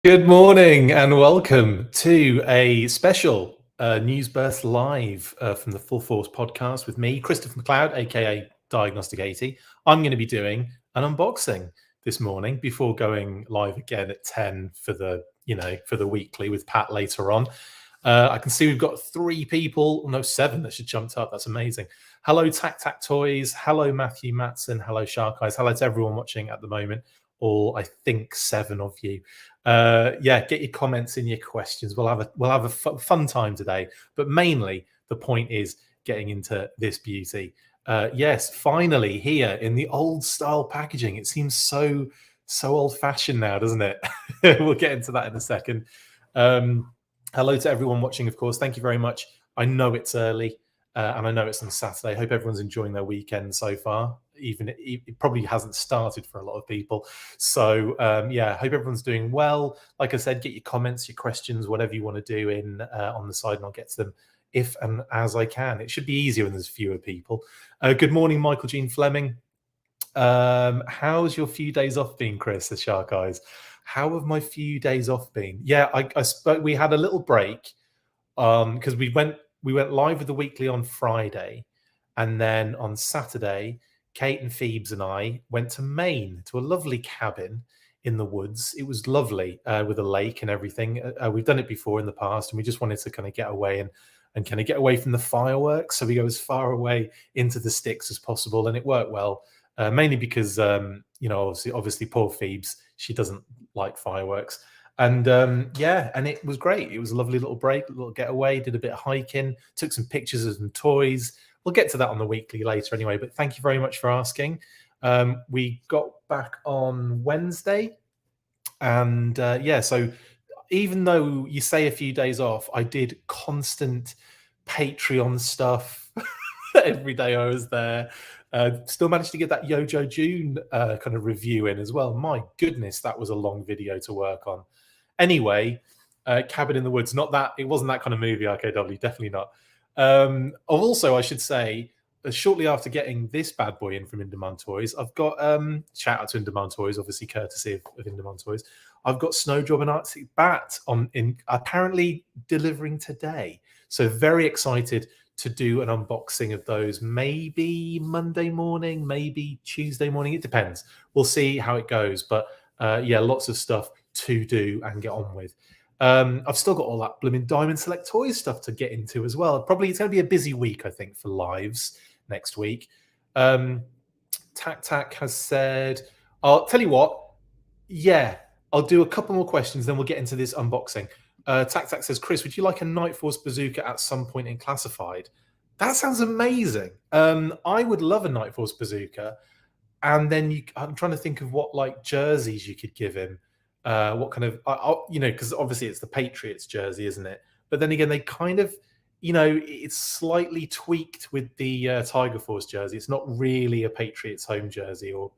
Good morning and welcome to a special News Burst Live from the Full Force podcast with me, Christopher McLeod AKA Diagnostic 80. I'm going to be doing an unboxing this morning before going live again at 10 for the weekly with Pat later on. I can see we've got 3 people, no 7 that should jumped up. That's amazing. Hello Tac Tac Toys, hello Matthew Matson, hello Shark Eyes, hello to everyone watching at the moment. All I think 7 of you. Get your comments and your questions. We'll have a fun time today, but mainly the point is getting into this beauty. Yes, finally here in the old style packaging. It seems so old fashioned now, doesn't it? We'll get into that in a second. Hello to everyone watching, of course. Thank you very much. I know it's early. And I know it's on Saturday. Hope everyone's enjoying their weekend so far. Even it probably hasn't started for a lot of people. So hope everyone's doing well. Like I said, get your comments, your questions, whatever you want to do in on the side, and I'll get to them if and as I can. It should be easier when there's fewer people. Good morning, Michael Jean Fleming. How's your few days off been, Chris? The Shark Eyes. How have my few days off been? Yeah, I spoke. We had a little break because we went live with the weekly on Friday, and then on Saturday, Kate and Phoebes and I went to Maine to a lovely cabin in the woods. It was lovely with a lake and everything. We've done it before in the past, and we just wanted to kind of get away and kind of get away from the fireworks. So we go as far away into the sticks as possible, and it worked well. Mainly because obviously poor Phoebes, she doesn't like fireworks. And and it was great. It was a lovely little break, a little getaway, did a bit of hiking, took some pictures of some toys. We'll get to that on the weekly later anyway, but thank you very much for asking. We got back on Wednesday, and so even though you say a few days off, I did constant Patreon stuff every day I was there. Still managed to get that Yojo June kind of review in as well. My goodness, that was a long video to work on. Anyway, Cabin in the Woods, it wasn't that kind of movie, RKW, definitely not. Also, I should say, shortly after getting this bad boy in from In-Demand Toys, I've got, shout out to In-Demand Toys, obviously courtesy of In-Demand Toys, I've got Snowdrop and Arctic Bat apparently delivering today. So very excited to do an unboxing of those, maybe Monday morning, maybe Tuesday morning. It depends. We'll see how it goes. But lots of stuff to do and get on with. I've still got all that blooming Diamond Select Toys stuff to get into as well. Probably it's going to be a busy week, I think, for lives next week. Tac Tac has said, I'll tell you what, I'll do a couple more questions, then we'll get into this unboxing. Tac Tac says, Chris, would you like a Night Force bazooka at some point in Classified? That sounds amazing. I would love a Night Force bazooka. And then I'm trying to think of what like jerseys you could give him. What kind of, because obviously it's the Patriots jersey, isn't it? But then again, they kind of, it's slightly tweaked with the Tiger Force jersey. It's not really a Patriots home jersey, or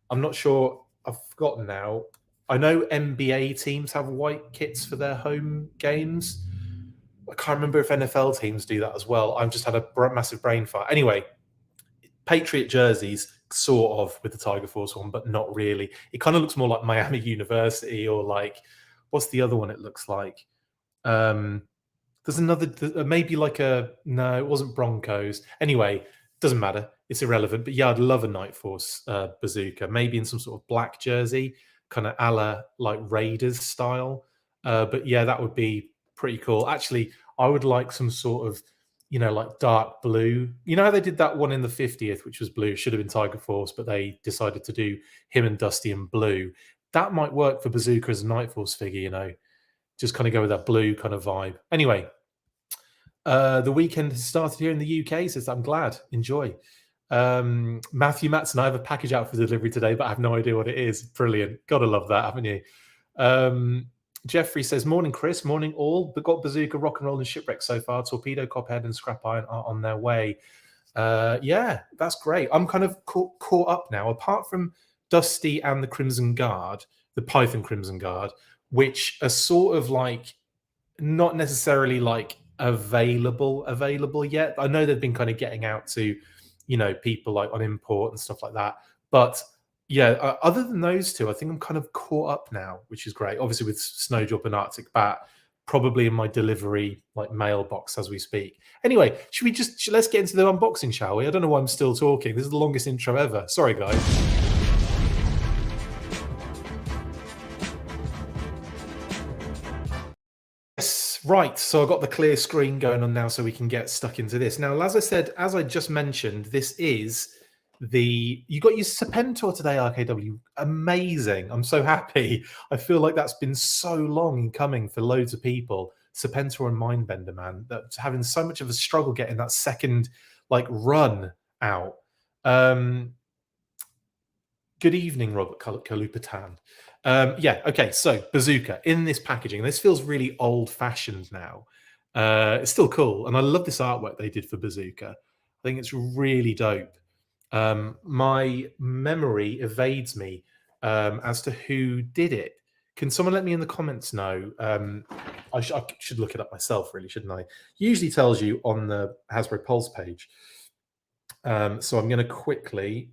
I'm not sure. I've forgotten now. I know NBA teams have white kits for their home games. I can't remember if NFL teams do that as well. I've just had a massive brain fart. Anyway, Patriot jerseys, sort of, with the Tiger Force one, but not really. It kind of looks more like Miami University, or like, what's the other one it looks like? There's another, maybe like no, it wasn't Broncos. Anyway, doesn't matter. It's irrelevant. But yeah, I'd love a Night Force bazooka, maybe in some sort of black jersey, kind of a la like Raiders style. But yeah, that would be pretty cool. Actually, I would like some sort of, like dark blue. You know how they did that one in the 50th, which was blue, should have been Tiger Force, but they decided to do him and Dusty in blue. That might work for Bazooka as a Night Force figure, just kind of go with that blue kind of vibe. Anyway, the weekend has started here in the UK, so I'm glad. Enjoy. Matthew Matson, I have a package out for delivery today, but I have no idea what it is. Brilliant. Gotta love that, haven't you? Jeffrey says, morning, Chris. Morning, all. But got Bazooka, Rock and Roll, and Shipwreck so far. Torpedo, Cophead, and Scrap Iron are on their way. That's great. I'm kind of caught up now. Apart from Dusty and the Crimson Guard, the Python Crimson Guard, which are sort of like not necessarily like available yet. I know they've been kind of getting out to, people like on import and stuff like that. But Yeah, other than those two, I think I'm kind of caught up now, which is great. Obviously, with Snowdrop and Arctic Bat, probably in my delivery like mailbox as we speak. Anyway, let's get into the unboxing, shall we? I don't know why I'm still talking. This is the longest intro ever. Sorry, guys. Yes, right. So I've got the clear screen going on now, so we can get stuck into this. Now, as I said, as I just mentioned, this is you got your Serpentor today, RKW. Amazing. I'm so happy. I feel like that's been so long in coming for loads of people. Serpentor and Mindbender, man, that's having so much of a struggle getting that second like run out. Good evening, Robert Kalupatan. Yeah, okay, so Bazooka in this packaging. This feels really old-fashioned now. It's still cool, and I love this artwork they did for Bazooka. I think it's really dope. My memory evades me as to who did it. Can someone let me in the comments know? I should look it up myself, really, shouldn't I? Usually tells you on the Hasbro Pulse page. So I'm going to quickly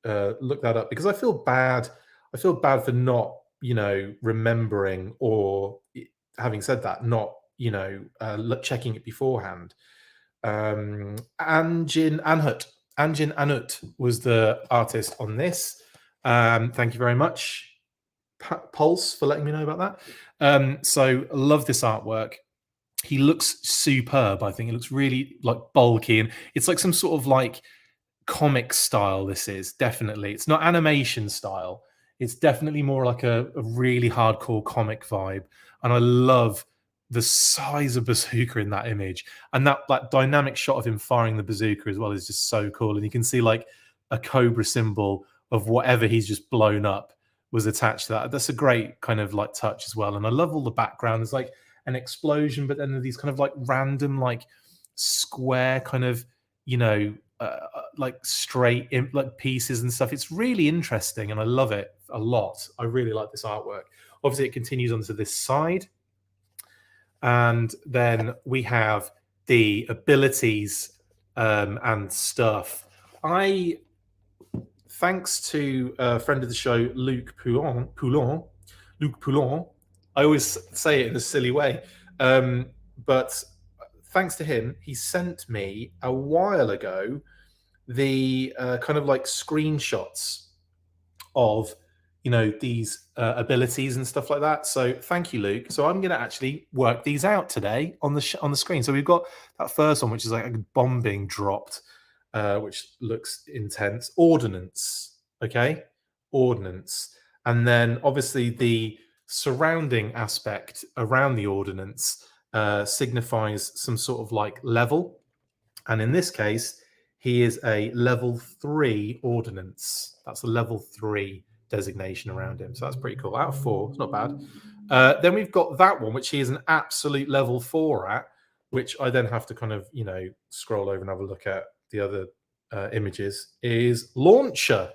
look that up because I feel bad. I feel bad for not, remembering, or having said that, not, checking it beforehand. Anjin Anhut was the artist on this. Thank you very much, Pulse, for letting me know about that. So love this artwork. He looks superb. I think it looks really like bulky, and it's like some sort of like comic style. This is definitely, it's not animation style, it's definitely more like a really hardcore comic vibe. And I love the size of Bazooka in that image, and that dynamic shot of him firing the bazooka as well is just so cool. And you can see like a cobra symbol of whatever he's just blown up was attached to that. That's a great kind of like touch as well. And I love all the background. There's like an explosion, but then these kind of like random like square kind of, like straight like pieces and stuff. It's really interesting, and I love it a lot. I really like this artwork. Obviously, it continues onto this side, and then we have the abilities and stuff. Thanks to a friend of the show, Luc Poulon. I always say it in a silly way, but thanks to him, he sent me a while ago the kind of like screenshots of these abilities and stuff like that. So thank you, Luke. So I'm going to actually work these out today on the screen. So we've got that first one, which is like a bomb being dropped, which looks intense. Ordnance, okay, ordnance, and then obviously the surrounding aspect around the ordnance signifies some sort of like level, and in this case, he is a level 3 ordnance. That's a level 3 designation around him. So that's pretty cool. Out of 4, it's not bad. Then we've got that one, which he is an absolute level 4 at, which I then have to kind of, scroll over and have a look at the other images, is launcher.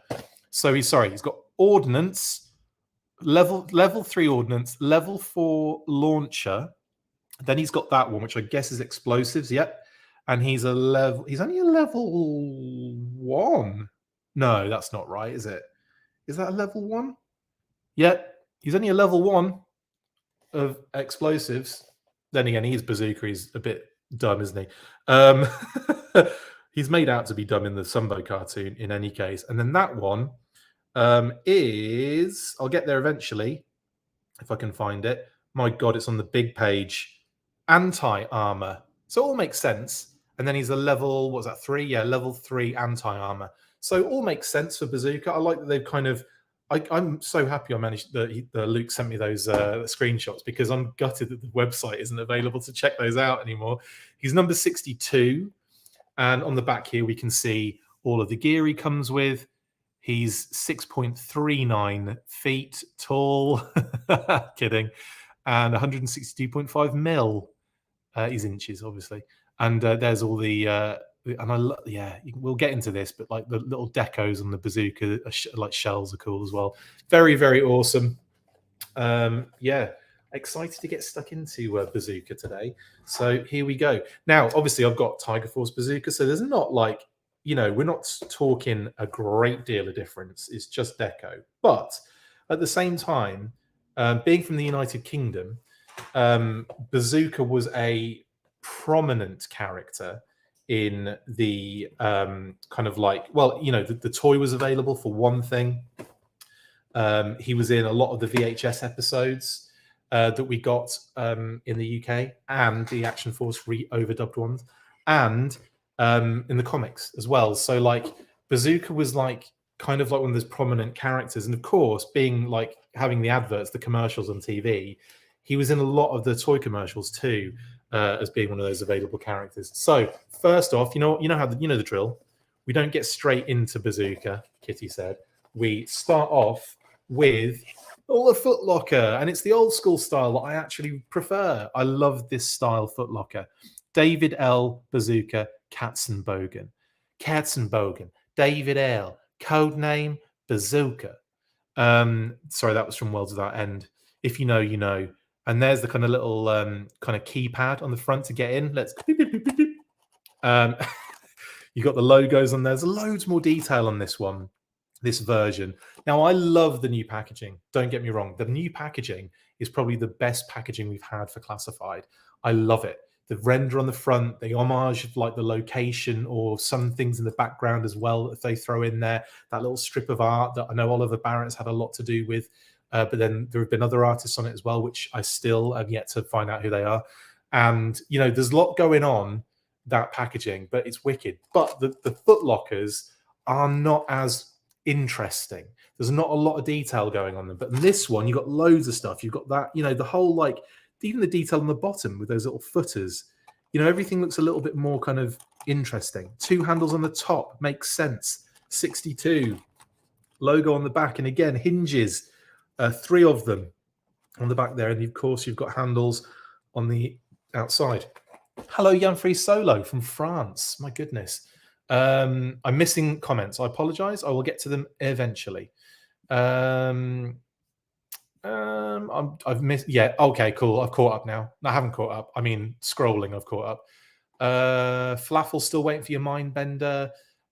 So he's got ordnance, level 3 ordnance, level 4 launcher. Then he's got that one, which I guess is explosives. Yep. And he's only a level 1. No, that's not right, is it? Is that a level 1? Yep. He's only a level 1 of explosives. Then again, he's Bazooka. He's a bit dumb, isn't he? He's made out to be dumb in the Sumbo cartoon in any case. And then that one is, I'll get there eventually if I can find it. My God, it's on the big page. Anti-armor. So it all makes sense. And then he's a level, what's that, 3? Yeah, level 3 anti-armor. So all makes sense for Bazooka. I like that they've kind of, I'm so happy I managed that Luke sent me those screenshots, because I'm gutted that the website isn't available to check those out anymore. He's number 62. And on the back here, we can see all of the gear he comes with. He's 6.39 feet tall. Kidding. And 162.5 mil. He's inches, obviously. And there's all the and we'll get into this, but like the little decos on the bazooka, like shells, are cool as well. Very, very awesome. Yeah, excited to get stuck into bazooka today. So here we go. Now, obviously, I've got Tiger Force bazooka, so there's not like we're not talking a great deal of difference. It's just deco. But at the same time, being from the United Kingdom, Bazooka was a prominent character in the kind of like, well, the toy was available for one thing. He was in a lot of the VHS episodes that we got in the UK, and the Action Force overdubbed ones, and in the comics as well. So like Bazooka was like kind of like one of those prominent characters, and of course, being like having the adverts, the commercials on TV, he was in a lot of the toy commercials too, as being one of those available characters. So first off, the drill. We don't get straight into Bazooka, Kitty said. We start off with the Foot Locker, and it's the old school style that I actually prefer. I love this style Foot Locker. David L. Bazooka Katzenbogen. Katzenbogen. David L. Codename Bazooka. Sorry, that was from Worlds Without End. If you know, you know. And there's the kind of little kind of keypad on the front to get in. Let's. You got the logos on there. There's loads more detail on this one, this version. Now, I love the new packaging. Don't get me wrong. The new packaging is probably the best packaging we've had for Classified. I love it. The render on the front, the homage of like the location or some things in the background as well that they throw in there. That little strip of art that I know Oliver Barrett's had a lot to do with. But then there have been other artists on it as well, which I still have yet to find out who they are. And, there's a lot going on, that packaging, but it's wicked. But the Foot Lockers are not as interesting. There's not a lot of detail going on them. But in this one, you've got loads of stuff. You've got that, the whole, like, even the detail on the bottom with those little footers. Everything looks a little bit more kind of interesting. 2 handles on the top makes sense. 62. Logo on the back. And again, hinges. 3 of them on the back there. And of course, you've got handles on the outside. Hello, Jan-Free Solo from France. My goodness. I'm missing comments. I apologize. I will get to them eventually. I've missed. Yeah. Okay. Cool. I've caught up now. No, I haven't caught up. I mean, scrolling. I've caught up. Falafel still waiting for your mind bender.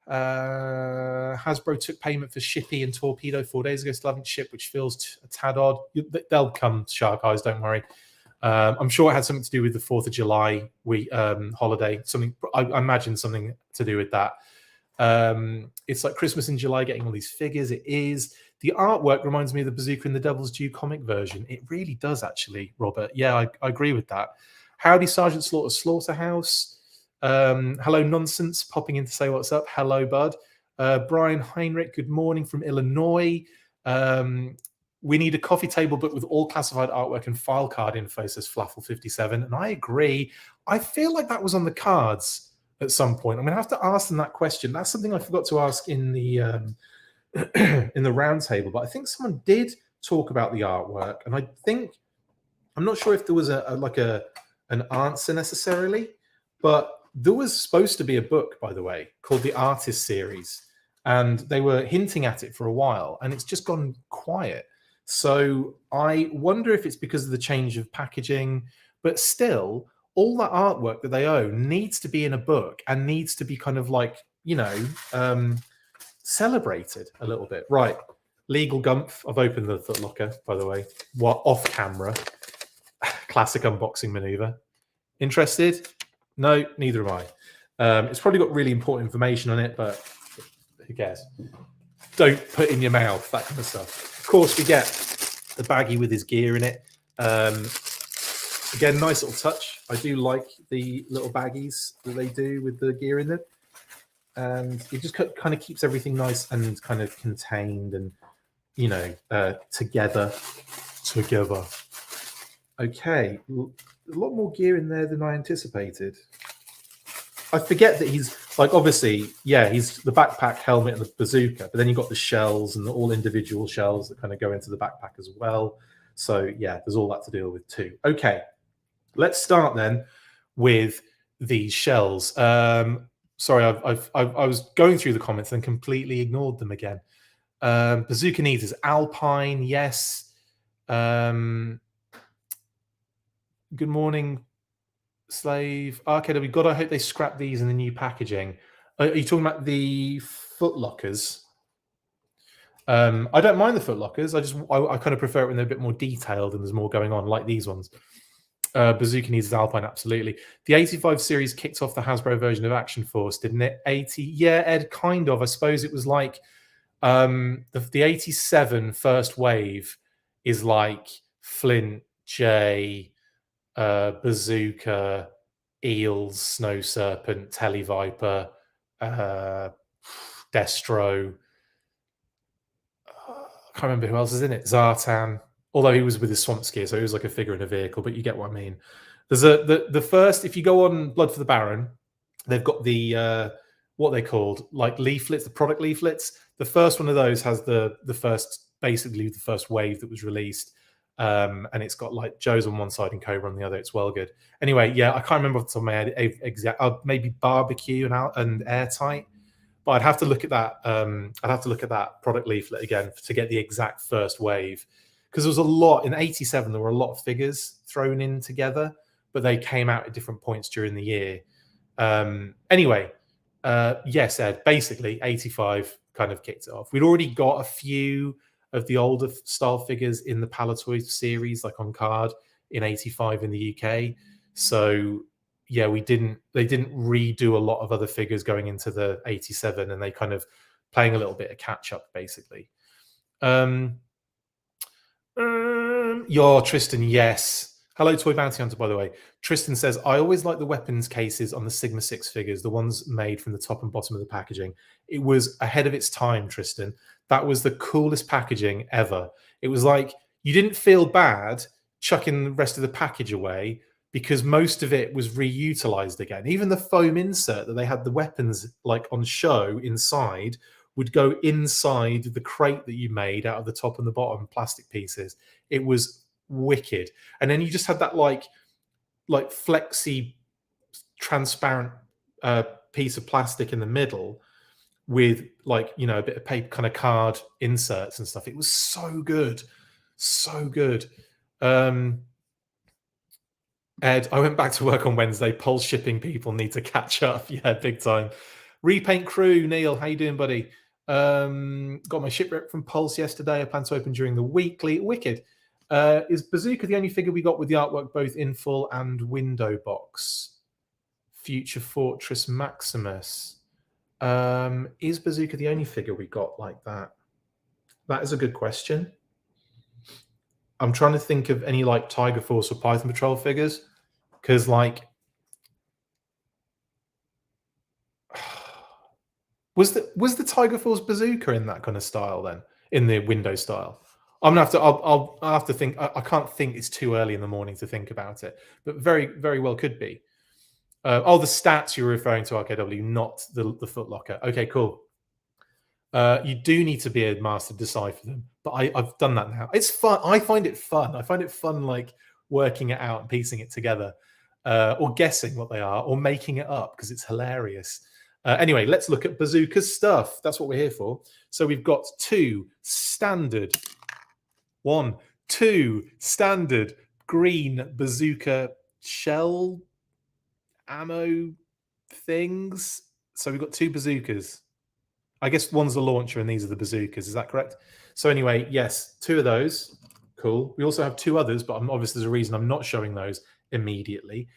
Hasbro took payment for Shippy and Torpedo 4 days ago. Still haven't shipped, which feels a tad odd. They'll come, Shark Eyes. Don't worry. I'm sure it had something to do with the 4th of July holiday. Something, I imagine something to do with that. It's like Christmas in July, getting all these figures. It is. The artwork reminds me of the Bazooka in the Devil's Due comic version. It really does, actually, Robert. Yeah, I agree with that. Howdy, Sergeant Slaughter Slaughterhouse. Hello, Nonsense, popping in to say what's up. Hello, bud. Brian Heinrich, good morning from Illinois. We need a coffee table book with all classified artwork and file card info, says Flaffle57. And I agree. I feel like that was on the cards at some point. I'm going to have to ask them that question. That's something I forgot to ask in the in the roundtable. But I think someone did talk about the artwork. And I think, I'm not sure if there was an answer necessarily, but there was supposed to be a book, by the way, called the Artist Series. And they were hinting at it for a while. And it's just gone quiet. So I wonder if it's because of the change of packaging, but still, all that artwork that they own needs to be in a book and needs to be kind of like, celebrated a little bit. Right. Legal Gumph. I've opened the Foot Locker, by the way. What, off camera? Classic unboxing maneuver. Interested? No, neither am I. It's probably got really important information on it, but who cares? Don't put in your mouth, that kind of stuff. Of course, we get the baggie with his gear in it. Again, nice little touch. I do like the little baggies that they do with the gear in them. And it just kind of keeps everything nice and kind of contained and, together. Okay, a lot more gear in there than I anticipated. I forget that he's like, obviously, yeah, he's the backpack, helmet, and the bazooka, but then you've got the shells and all individual shells that kind of go into the backpack as well. So yeah, there's all that to deal with too. Okay, let's start then with these shells. Sorry, I was going through the comments and completely ignored them again. Bazooka needs is Alpine, yes. Good morning, Slave. RKW, God, I hope they scrap these in the new packaging. Are you talking about the footlockers? I don't mind the footlockers. I kind of prefer it when they're a bit more detailed and there's more going on, like these ones. Bazooka needs his Alpine, absolutely. The 85 series kicked off the Hasbro version of Action Force, didn't it? 80, yeah, Ed, kind of. I suppose it was like the 87 first wave is like Flint, Jay, Bazooka, Eels, Snow Serpent, Televiper, Destro. I can't remember who else is in it. Zartan, although he was with his swamp skier, so he was like a figure in a vehicle. But you get what I mean. There's the first. If you go on Blood for the Baron, they've got the what they called like leaflets, the product leaflets. The first one of those has the first, basically the first wave that was released, and it's got like Joe's on one side and Cobra on the other. It's well good. Anyway, yeah, I can't remember off the top of my head exact. Maybe Barbecue and Airtight. But I'd have to look at that. I'd have to look at that product leaflet again to get the exact first wave, because there was a lot in '87. There were a lot of figures thrown in together, but they came out at different points during the year. Anyway, yes, Ed. Basically, '85 kind of kicked it off. We'd already got a few of the older style figures in the Palatoy series, like on card in '85 in the UK. So yeah, they didn't redo a lot of other figures going into the 87, and they kind of playing a little bit of catch up basically. Your Tristan, yes. Hello, Toy Bounty Hunter, by the way. Tristan says, I always like the weapons cases on the Sigma 6 figures, the ones made from the top and bottom of the packaging. It was ahead of its time, Tristan. That was the coolest packaging ever. It was like you didn't feel bad chucking the rest of the package away, because most of it was reutilized again. Even the foam insert that they had the weapons like on show inside would go inside the crate that you made out of the top and the bottom plastic pieces. It was wicked. And then you just had that like flexi transparent piece of plastic in the middle with like, you know, a bit of paper kind of card inserts and stuff. It was so good. So good. Ed, I went back to work on Wednesday. Pulse shipping people need to catch up. Yeah, big time. Repaint crew, Neil, how you doing, buddy? Got my shipwreck from Pulse yesterday. I plan to open during the weekly. Wicked. Is Bazooka the only figure we got with the artwork both in full and window box? Future Fortress Maximus. Is Bazooka the only figure we got like that? That is a good question. I'm trying to think of any like Tiger Force or Python Patrol figures, because like was the Tiger Force Bazooka in that kind of style then, in the window style? I'm gonna have to. I'll have to think. I can't think. It's too early in the morning to think about it, but very very well could be. Oh, the stats you're referring to, RKW, not the footlocker. Okay, cool. You do need to be a master to decipher them, but I've done that now. It's fun. I find it fun. I find it fun, like working it out and piecing it together, or guessing what they are, or making it up because it's hilarious. Anyway, let's look at Bazooka stuff. That's what we're here for. So we've got two standard green Bazooka shell ammo things. So we've got two bazookas. I guess one's the launcher and these are the bazookas. Is that correct? So anyway, yes, two of those. Cool. We also have two others, but obviously there's a reason I'm not showing those immediately.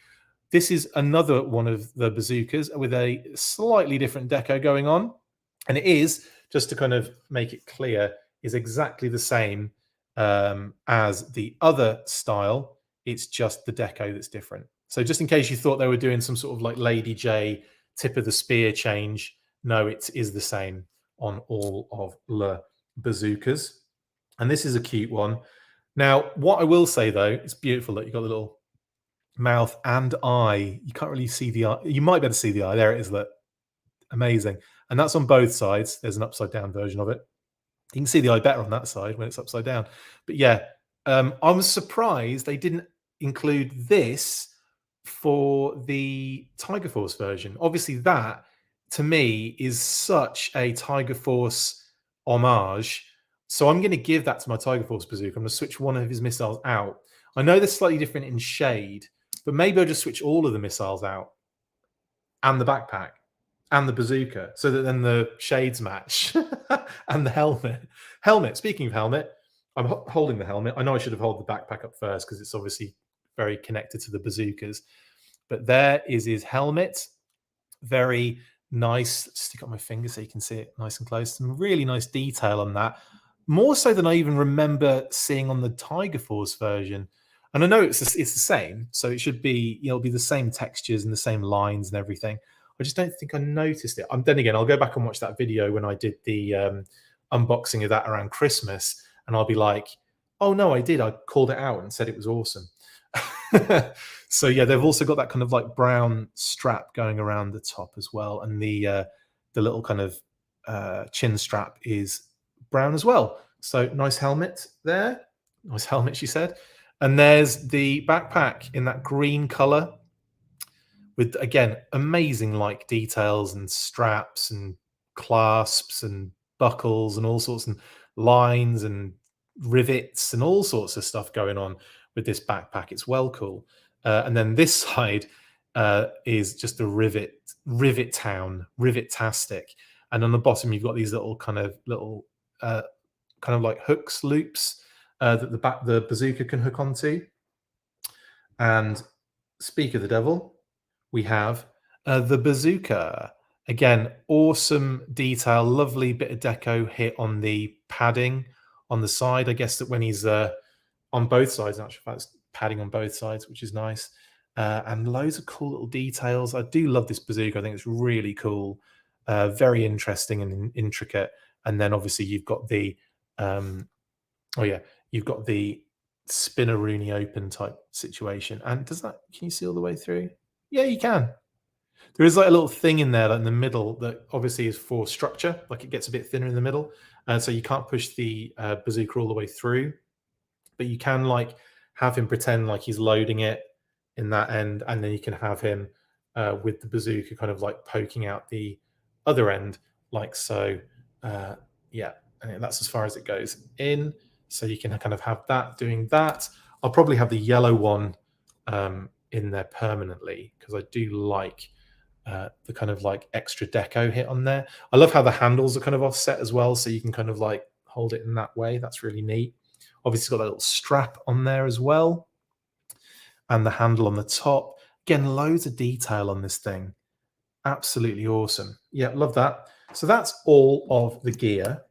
This is another one of the bazookas with a slightly different deco going on. And it is, just to kind of make it clear, is exactly the same as the other style. It's just the deco that's different. So just in case you thought they were doing some sort of like Lady J tip of the spear change, no, it is the same on all of the bazookas. And this is a cute one. Now, what I will say though, it's beautiful that you've got the little mouth and eye. You can't really see the eye. You might be able to see the eye. There it is. Look, amazing. And that's on both sides. There's an upside down version of it. You can see the eye better on that side when it's upside down. But yeah, I was surprised they didn't include this for the Tiger Force version. Obviously, that to me is such a Tiger Force homage. So I'm going to give that to my Tiger Force bazooka. I'm going to switch one of his missiles out. I know they're slightly different in shade, but maybe I'll just switch all of the missiles out and the backpack. and the bazooka, so that then the shades match, and the helmet. Speaking of helmet, I'm holding the helmet. I know I should have held the backpack up first because it's obviously very connected to the bazookas, but there is his helmet. Very nice. Stick up my finger so you can see it nice and close. Some really nice detail on that, more so than I even remember seeing on the Tiger Force version. And I know it's the same, so it should be, it'll be the same textures and the same lines and everything. I just don't think I noticed it. Then again, I'll go back and watch that video when I did the unboxing of that around Christmas, and I'll be like, "Oh no, I did. I called it out and said it was awesome." So yeah, they've also got that kind of like brown strap going around the top as well, and the little kind of chin strap is brown as well. So nice helmet there. Nice helmet, she said. And there's the backpack in that green color with, again, amazing like details and straps and clasps and buckles and all sorts, and lines and rivets and all sorts of stuff going on with this backpack. It's well cool. And then this side is just a rivet-tastic. And on the bottom, you've got these little kind of like hooks, loops that the bazooka can hook onto. And speak of the devil, we have the bazooka. Again, awesome detail, lovely bit of deco hit on the padding on the side. I guess that when he's on both sides, in actual fact, it's padding on both sides, which is nice. And loads of cool little details. I do love this bazooka. I think it's really cool, very interesting and intricate. And then obviously you've got the, you've got the spinneroonie open type situation. And can you see all the way through? Yeah, you can. There is like a little thing in there, like in the middle, that obviously is for structure. Like it gets a bit thinner in the middle, and so you can't push the bazooka all the way through, but you can like have him pretend like he's loading it in that end, and then you can have him with the bazooka kind of like poking out the other end, like so. Yeah, and that's as far as it goes in. So you can kind of have that doing that. I'll probably have the yellow one in there permanently because I do like the kind of like extra deco hit on there. I love how the handles are kind of offset as well, so you can kind of like hold it in that way. That's really neat. Obviously, it's got that little strap on there as well, and the handle on the top. Again, loads of detail on this thing. Absolutely awesome. Yeah, love that. So that's all of the gear.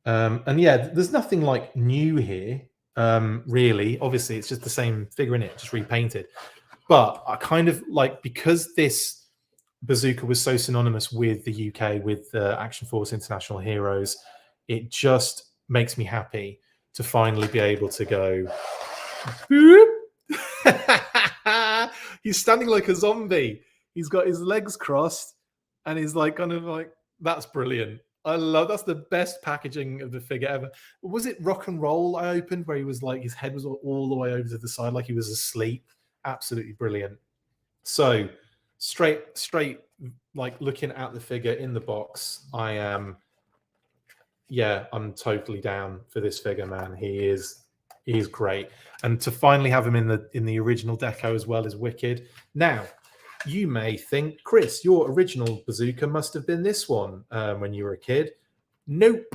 And yeah, there's nothing like new here, really. Obviously, it's just the same figure in it, just repainted. But I kind of like, because this bazooka was so synonymous with the UK, with the Action Force International Heroes, it just makes me happy to finally be able to go. He's standing like a zombie. He's got his legs crossed, and he's like kind of like, that's brilliant. That's the best packaging of the figure ever. Was it Rock and Roll I opened where he was like, his head was all the way over to the side like he was asleep? Absolutely brilliant. So straight like looking at the figure in the box, I'm totally down for this figure, man. He's great. And to finally have him in the original deco as well is wicked. Now, you may think, Chris, your original bazooka must have been this one when you were a kid. Nope.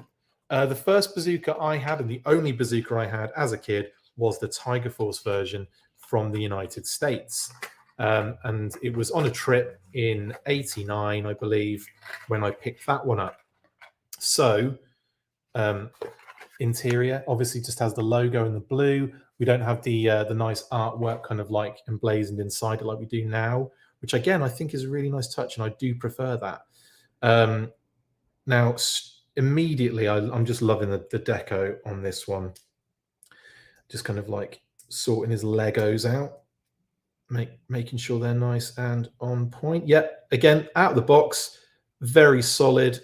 The first bazooka I had, and the only bazooka I had as a kid, was the Tiger Force version from the United States. And it was on a trip in '89, I believe, when I picked that one up. So, interior obviously just has the logo in the blue. We don't have the nice artwork kind of like emblazoned inside it like we do now, which again I think is a really nice touch, and I do prefer that. Now, immediately I'm just loving the deco on this one. Just kind of like sorting his Legos out, making sure they're nice and on point. Yeah, again, out of the box, very solid,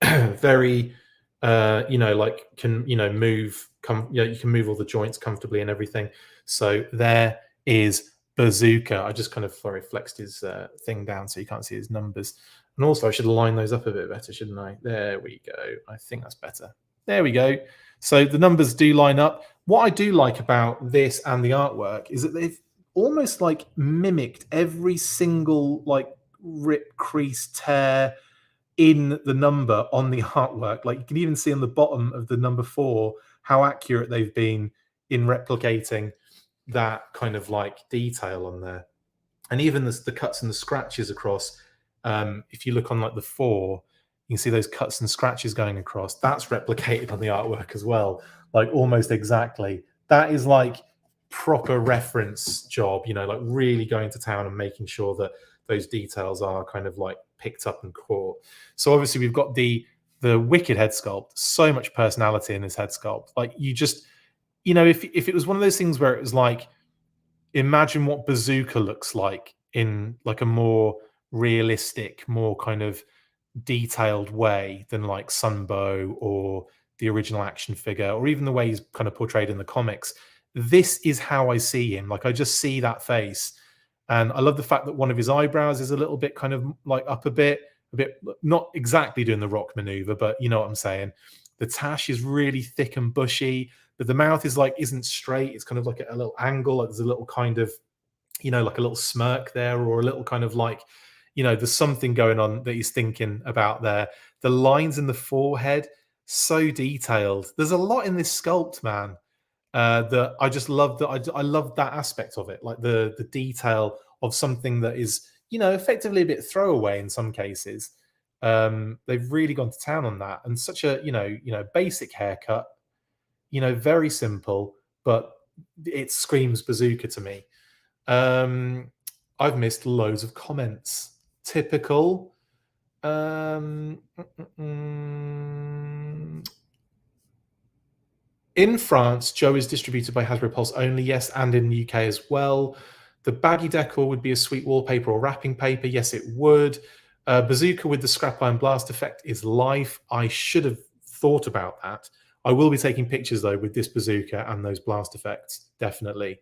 very like can move. You can move all the joints comfortably and everything. So there is Bazooka. I just kind of flexed his thing down so you can't see his numbers. And also I should line those up a bit better, shouldn't I? There we go. I think that's better. There we go. So the numbers do line up. What I do like about this and the artwork is that they've almost like mimicked every single like rip, crease, tear in the number on the artwork. Like you can even see on the bottom of the number 4 how accurate they've been in replicating that kind of like detail on there. And even the cuts and the scratches across, if you look on like the 4, you can see those cuts and scratches going across. That's replicated on the artwork as well, like almost exactly. That is like proper reference job, you know, like really going to town and making sure that those details are kind of like picked up and caught. So obviously we've got the wicked head sculpt, so much personality in his head sculpt. Like you just, you know, if it was one of those things where it was like, imagine what Bazooka looks like in like a more realistic, more kind of detailed way than like Sunbow or the original action figure, or even the way he's kind of portrayed in the comics. This is how I see him. Like I just see that face. And I love the fact that one of his eyebrows is a little bit kind of like up a bit, not exactly doing the rock maneuver, but you know what I'm saying. The tash is really thick and bushy, but the mouth is like isn't straight. It's kind of like a little angle. Like there's a little kind of, you know, like a little smirk there, or a little kind of like, you know, there's something going on that he's thinking about there. The lines in the forehead, so detailed. There's a lot in this sculpt, man. That I just love. That I love that aspect of it, like the detail of something that is, you know, effectively a bit throwaway in some cases. They've really gone to town on that, and such a basic haircut, you know, very simple, but it screams Bazooka to me. I've missed loads of comments. Typical. Um, mm, mm, mm. In France, Joe is distributed by Hasbro Pulse only, yes, and in the UK as well. The baggy decor would be a sweet wallpaper or wrapping paper. Yes, it would. Bazooka with the scrap iron blast effect is life. I should have thought about that. I will be taking pictures though with this bazooka and those blast effects, definitely.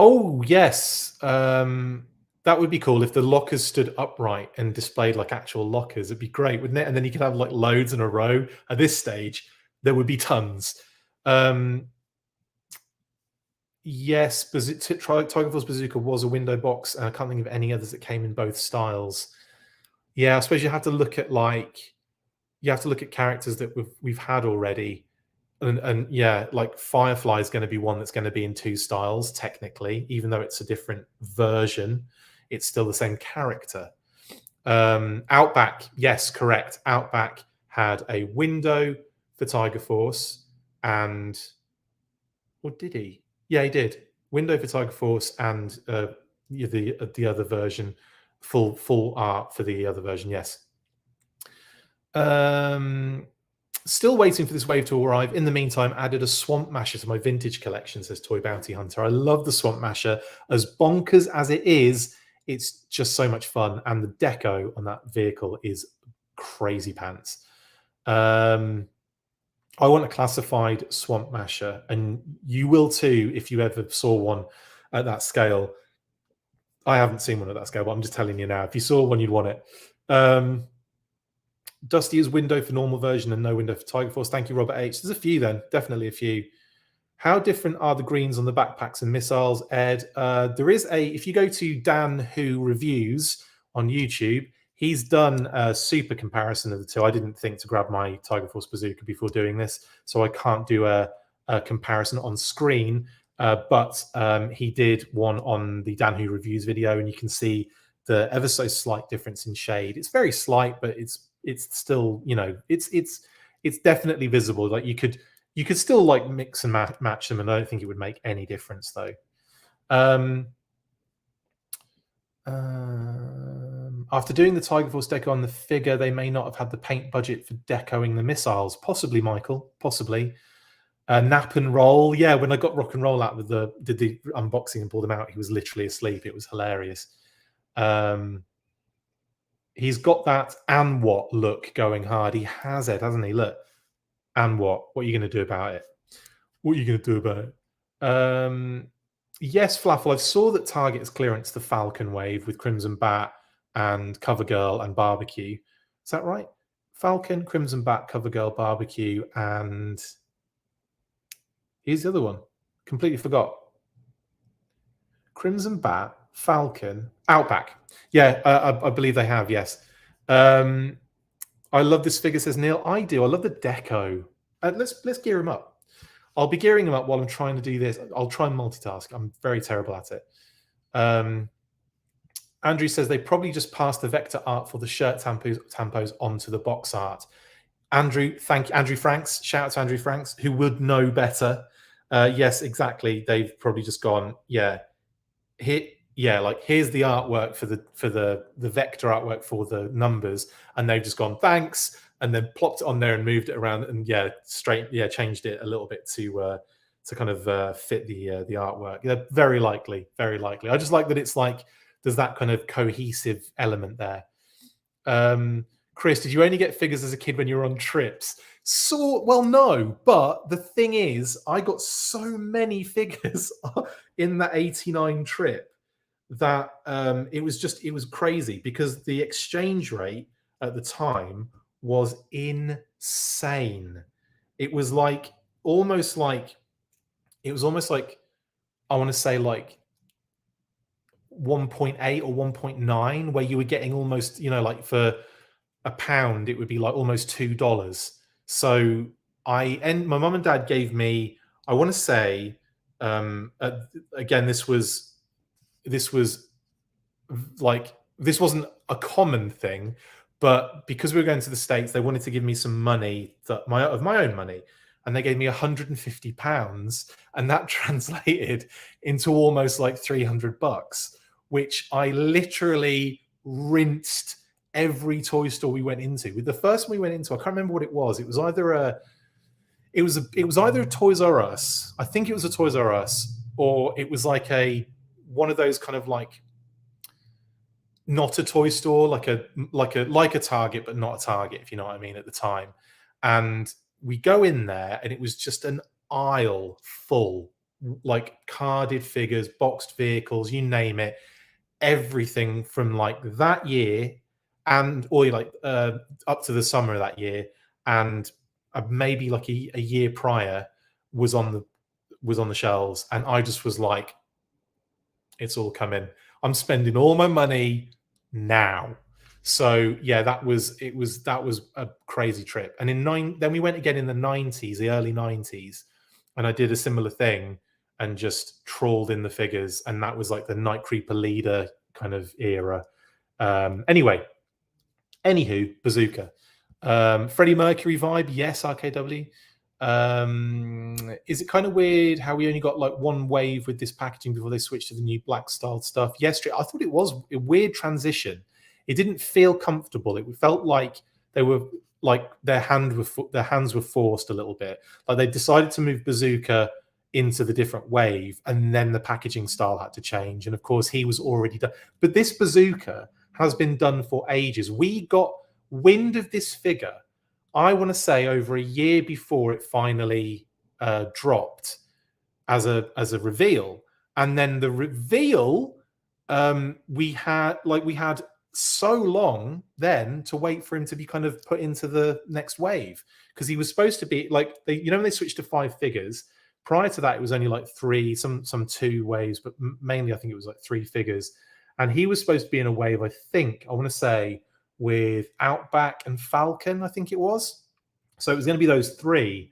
Oh yes, that would be cool if the lockers stood upright and displayed like actual lockers. It'd be great, wouldn't it? And then you could have like loads in a row. At this stage, there would be tons. Yes, Tiger Force Bazooka was a window box, and I can't think of any others that came in both styles. Yeah, I suppose you have to look at characters that we've had already. And yeah, like Firefly is going to be one that's going to be in 2 styles, technically, even though it's a different version, it's still the same character. Outback, yes, correct. Outback had a window for Tiger Force, and or did he? Yeah, he did. Window for Tiger Force and the other version, full art for the other version. Yes. Still waiting for this wave to arrive. In the meantime, added a Swamp Masher to my vintage collection, says Toy Bounty Hunter. I love the Swamp Masher. As bonkers as it is, it's just so much fun. And the deco on that vehicle is crazy pants. I want a classified Swamp Masher, and you will too if you ever saw one at that scale. I haven't seen one at that scale, but I'm just telling you now. If you saw one, you'd want it. Dusty is window for normal version and no window for Tiger Force. Thank you, Robert H. There's a few then, definitely a few. How different are the greens on the backpacks and missiles, Ed? There is if you go to Dan Who Reviews on YouTube, he's done a super comparison of the two. I didn't think to grab my Tiger Force Bazooka before doing this, so I can't do a comparison on screen, but he did one on the Dan Who Reviews video, and you can see the ever so slight difference in shade. It's very slight, but it's still, you know, it's definitely visible. Like you could still like mix and match them, and I don't think it would make any difference though. After doing the Tiger Force deco on the figure, they may not have had the paint budget for decoing the missiles. Possibly, Michael. Possibly. Nap and roll. Yeah, when I got rock and roll out with did the unboxing and pulled him out, he was literally asleep. It was hilarious. He's got that and what look going hard. He has it, hasn't he? Look. And what? What are you going to do about it? What are you going to do about it? Yes, Flaffle, I saw that Target has clearance the Falcon Wave with Crimson Bat and CoverGirl and Barbecue. Is that right? Falcon, Crimson Bat, CoverGirl, Barbecue, and here's the other one. Completely forgot. Crimson Bat, Falcon, Outback. Yeah, I believe they have. Yes. I love this figure, says Neil. I do. I love the deco. Let's gear him up. I'll be gearing him up while I'm trying to do this. I'll try and multitask. I'm very terrible at it. Andrew says they probably just passed the vector art for the shirt tampos onto the box art. Andrew, thank you. Andrew Franks. Shout out to Andrew Franks, who would know better. Yes, exactly. They've probably just gone, yeah. Here's the artwork for the vector artwork for the numbers, and they've just gone thanks, and then plopped it on there and moved it around, and changed it a little bit to kind of fit the artwork. Yeah, very likely. I just like that it's like there's that kind of cohesive element there. Chris, did you only get figures as a kid when you were on trips? So, well, no, but the thing is, I got so many figures in that 89 trip that it was crazy, because the exchange rate at the time was insane. It was almost like I want to say like 1.8 or 1.9, where you were getting almost, like for £1 it would be like almost $2. So my mum and dad gave me, I want to say, again, this wasn't a common thing, but because we were going to the States, they wanted to give me some money of my own money, and they gave me £150, and that translated into almost like $300, which I literally rinsed every toy store we went into. With the first one we went into, I can't remember what it was. It was either a Toys R Us. I think it was a Toys R Us, or it was like one of those kind of like not a toy store, like a Target, but not a Target, if you know what I mean, at the time. And we go in there, and it was just an aisle full, like carded figures, boxed vehicles, you name it, everything from like that year up to the summer of that year, and maybe like a year prior was on the shelves, and I just was like, it's all coming. I'm spending all my money now. So yeah, that was a crazy trip. And then we went again in the 90s, the early 90s, and I did a similar thing and just trawled in the figures, and that was like the Night Creeper leader kind of era. Anywho, Bazooka. Freddie Mercury vibe, yes, RKW. Is it kind of weird how we only got like one wave with this packaging before they switched to the new black styled stuff? Yes, I thought it was a weird transition. It didn't feel comfortable. It felt like they were like their hands were forced a little bit. Like they decided to move Bazooka into the different wave, and then the packaging style had to change. And of course, he was already done. But this Bazooka has been done for ages. We got wind of this figure, I want to say, over a year before it finally dropped as a reveal. And then the reveal, we had so long then to wait for him to be kind of put into the next wave, because he was supposed to be like, when they switched to 5 figures. Prior to that, it was only like 3, some 2 waves, but mainly I think it was like 3 figures. And he was supposed to be in a wave, I want to say, with Outback and Falcon, I think it was. So it was going to be those 3.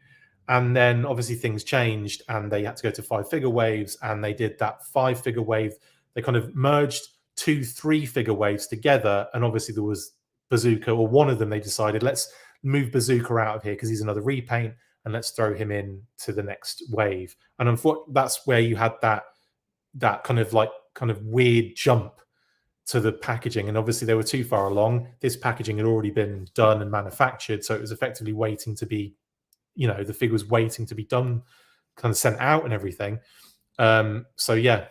And then obviously things changed, and they had to go to 5-figure waves, and they did that 5-figure wave. They kind of merged 2 3-figure waves together. And obviously there was Bazooka, or one of them, they decided, let's move Bazooka out of here because he's another repaint, and let's throw him in to the next wave. And unfortunately, that's where you had that kind of weird jump to the packaging. And obviously they were too far along. This packaging had already been done and manufactured, so it was effectively waiting to be, the figure was waiting to be done, kind of sent out and everything. So yeah,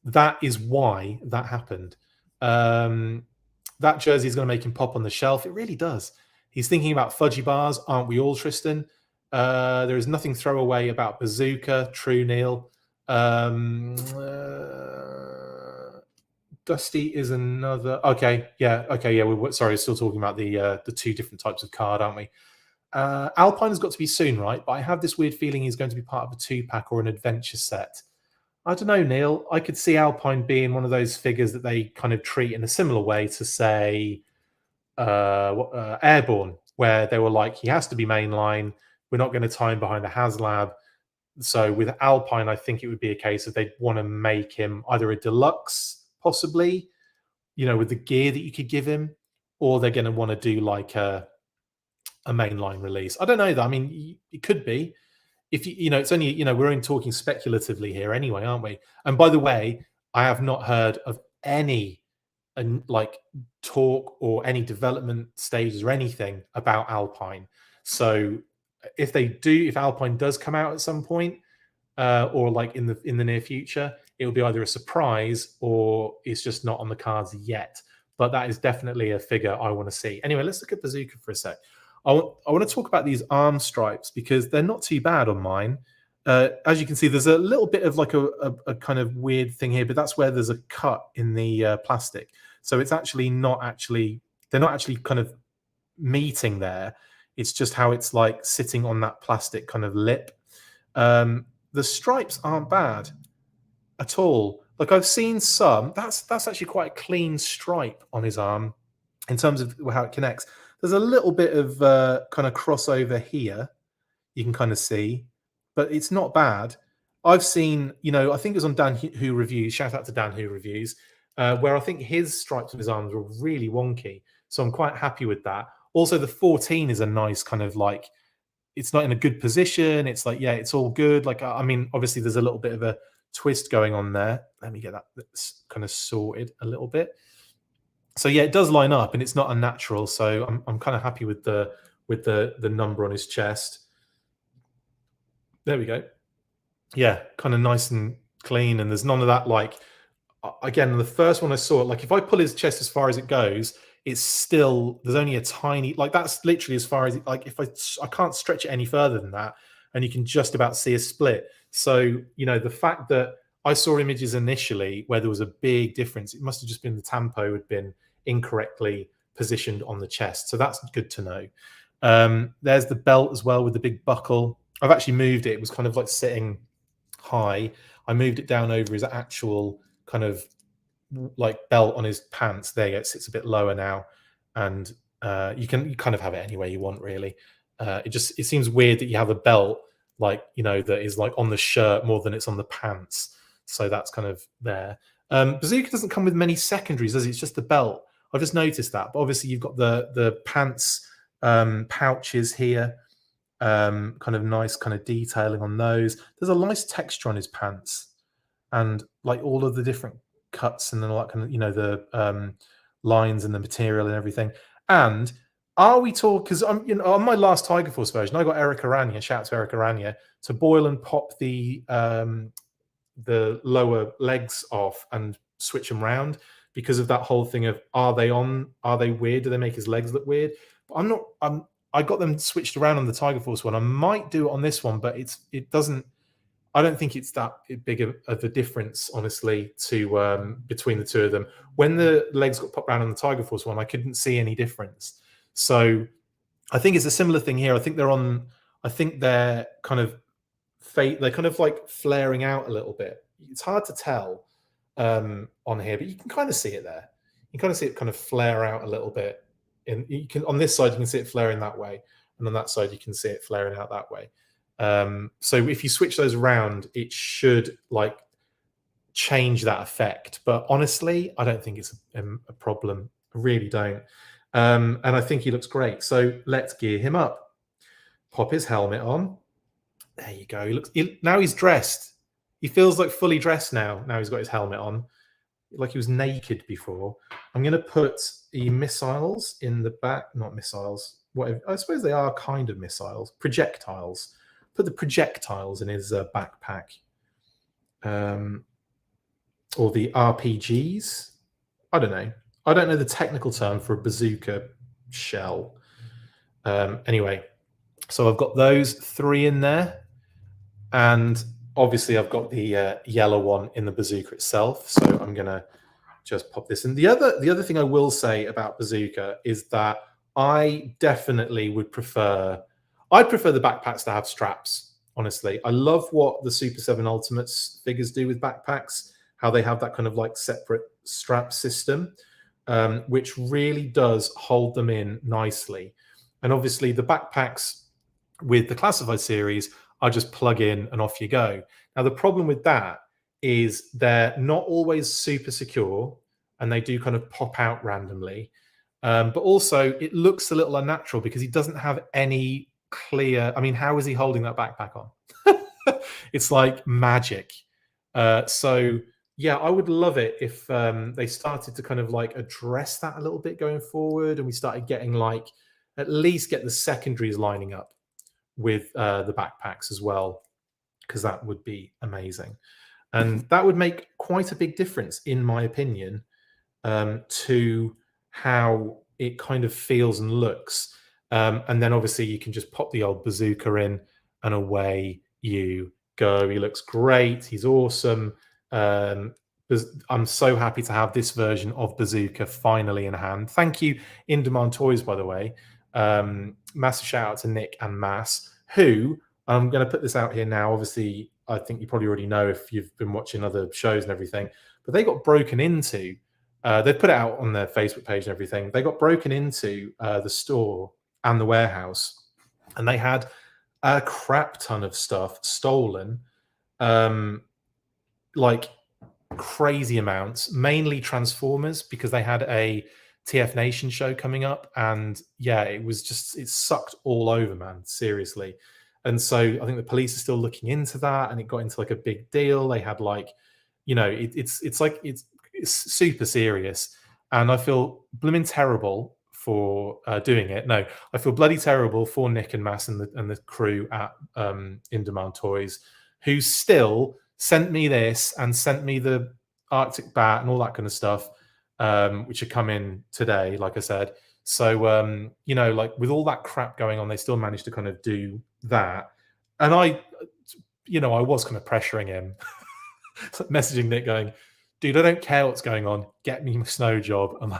that is why that happened. That jersey is going to make him pop on the shelf. It really does. He's thinking about fudgy bars, aren't we all, Tristan? There is nothing throwaway about Bazooka. True, Neil. Dusty is another. Okay, yeah. We're still talking about the 2 different types of card, aren't we? Alpine has got to be soon, right? But I have this weird feeling he's going to be part of a 2-pack or an adventure set. I don't know, Neil. I could see Alpine being one of those figures that they kind of treat in a similar way to, say, Airborne, where they were like, he has to be mainline. We're not going to tie him behind a HasLab. So with Alpine, I think it would be a case of they'd want to make him either a deluxe, possibly, with the gear that you could give him, or they're going to want to do like a mainline release. I don't know though. I mean, it could be. If it's only, we're only talking speculatively here anyway, aren't we? And by the way, I have not heard of any like talk or any development stages or anything about Alpine. So if Alpine does come out at some point, or like in the near future, it will be either a surprise or it's just not on the cards yet. But that is definitely a figure I want to see. Anyway, let's look at Bazooka for a sec. I want to talk about these arm stripes because they're not too bad on mine. As you can see, there's a little bit of like a kind of weird thing here, but that's where there's a cut in the plastic. So it's actually they're not actually kind of meeting there. It's just how it's like sitting on that plastic kind of lip. The stripes aren't bad at all. Like I've seen some, that's actually quite a clean stripe on his arm in terms of how it connects. There's a little bit of kind of crossover here, you can kind of see, but it's not bad. I've seen, I think it was on Dan Who Reviews, shout out to Dan Who Reviews, where I think his stripes on his arms were really wonky. So I'm quite happy with that. Also, the 14 is a nice kind of like, it's not in a good position. It's like, yeah, it's all good. Like, I mean, obviously there's a little bit of a twist going on there. Let me get that kind of sorted a little bit. So yeah, it does line up and it's not unnatural. So I'm kind of happy with the number on his chest. There we go. Yeah, kind of nice and clean. And there's none of that, like, again, the first one I saw, like if I pull his chest as far as it goes, it's still, there's only a tiny, like that's literally as far as it, like if I can't stretch it any further than that, and you can just about see a split. So, the fact that I saw images initially where there was a big difference, it must have just been the tampo had been incorrectly positioned on the chest. So that's good to know. There's the belt as well with the big buckle. I've actually moved it. It was kind of like sitting high. I moved it down over his actual kind of like belt on his pants. There you go. It sits a bit lower now. And you kind of have it any way you want, really. It seems weird that you have a belt like, that is like on the shirt more than it's on the pants. So that's kind of there. Bazooka doesn't come with many secondaries, does it? It's just the belt. I've just noticed that. But obviously you've got the pants pouches here. Kind of nice kind of detailing on those. There's a nice texture on his pants. And like all of the different cuts and then all that kind of, the lines and the material and everything. And are we talking, because I'm, on my last Tiger Force version, I got Eric Aranya, shout out to Eric Aranya, to boil and pop the lower legs off and switch them round because of that whole thing of are they weird? Do they make his legs look weird? But I got them switched around on the Tiger Force one. I might do it on this one, but it doesn't. I don't think it's that big of a difference, honestly, to between the two of them. When the legs got popped around on the Tiger Force one, I couldn't see any difference. So I think it's a similar thing here. I think they're kind of they're kind of like flaring out a little bit. It's hard to tell on here, but you can kind of see it there. You can kind of see it kind of flare out a little bit. And you can, on this side, you can see it flaring that way, and on that side, you can see it flaring out that way. So if you switch those around, it should like change that effect. But honestly, I don't think it's a problem. I really don't. And I think he looks great. So let's gear him up. Pop his helmet on. There you go. Now he's dressed. He feels like fully dressed now. Now he's got his helmet on. Like he was naked before. I'm going to put the missiles in the back. Not missiles. Whatever. I suppose they are kind of missiles. Projectiles. Put the projectiles in his backpack. Or the RPGs. I don't know. I don't know the technical term for a bazooka shell. Anyway, so I've got those 3 in there. And obviously I've got the yellow one in the bazooka itself. So I'm going to just pop this in. The other thing I will say about bazooka is that I definitely would prefer the backpacks to have straps honestly. I love what the Super 7 Ultimates figures do with backpacks, how they have that kind of like separate strap system, which really does hold them in nicely. And obviously, the backpacks with the Classified series are just plug in and off you go. Now, the problem with that is they're not always super secure and they do kind of pop out randomly. But also, it looks a little unnatural because he doesn't have any clear. I mean, how is he holding that backpack on? It's like magic. So, yeah, I would love it if they started to kind of like address that a little bit going forward and we started getting like at least get the secondaries lining up with the backpacks as well, because that would be amazing. And that would make quite a big difference, in my opinion, to how it kind of feels and looks. And then obviously you can just pop the old bazooka in and away you go. He looks great. He's awesome. I'm so happy to have this version of Bazooka finally in hand. Thank you, In Demand Toys, by the way. Massive shout out to Nick and Mass, who I'm going to put this out here now. Obviously, I think you probably already know if you've been watching other shows and everything, but they got broken into. They put it out on their Facebook page and everything. They got broken into the store and the warehouse, and they had a crap ton of stuff stolen, like crazy amounts, mainly Transformers, because they had a TF Nation show coming up, and yeah, it sucked all over, man, seriously. And so I think the police are still looking into that, and it got into like a big deal. They had like, it's super serious, and I feel blooming terrible for doing it. No, I feel bloody terrible for Nick and Mass and the crew at In Demand Toys, who still sent me this and sent me the Arctic Bat and all that kind of stuff, which are coming today, like I said. So, like with all that crap going on, they still managed to kind of do that. And I was kind of pressuring him, messaging Nick going, dude, I don't care what's going on. Get me my snow job. And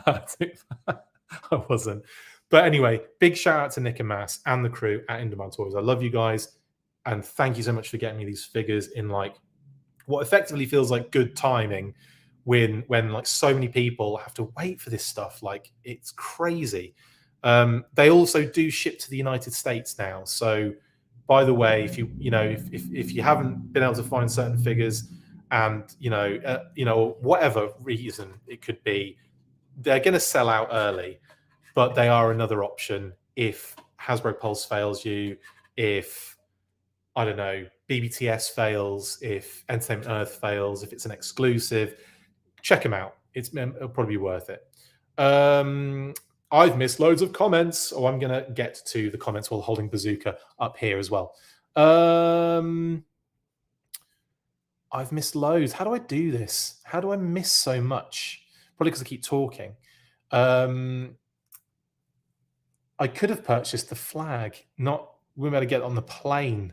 I wasn't. But anyway, big shout out to Nick and Mass and the crew at In Demand Toys. I love you guys. And thank you so much for getting me these figures in like what effectively feels like good timing when like so many people have to wait for this stuff. Like, it's crazy. They also do ship to the United States now. So by the way, if you haven't been able to find certain figures and whatever reason it could be, they're going to sell out early, but they are another option if Hasbro Pulse fails you, if I don't know, BBTS fails, if Entertainment Earth fails, if it's an exclusive, check them out. It'll probably be worth it. I've missed loads of comments. So I'm going to get to the comments while holding Bazooka up here as well. I've missed loads. How do I do this? How do I miss so much? Probably because I keep talking. I could have purchased the flag. We better get on the plane.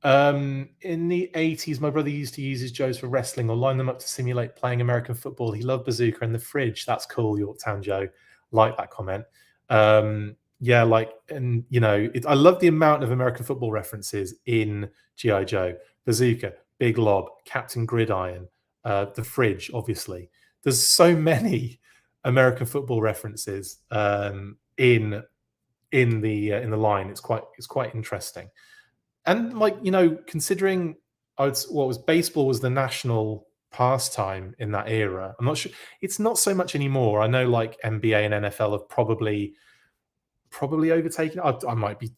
In the 80s, my brother used to use his Joes for wrestling or line them up to simulate playing American football. He loved Bazooka in the fridge. That's cool, Yorktown Joe. Like that comment. Yeah, like, and I love the amount of American football references in G.I. Joe. Bazooka, Big Lob, Captain Gridiron, the fridge, obviously. There's so many American football references in the line. It's quite interesting. And like, considering baseball was the national pastime in that era. I'm not sure it's not so much anymore. I know like NBA and NFL have probably overtaken. I might be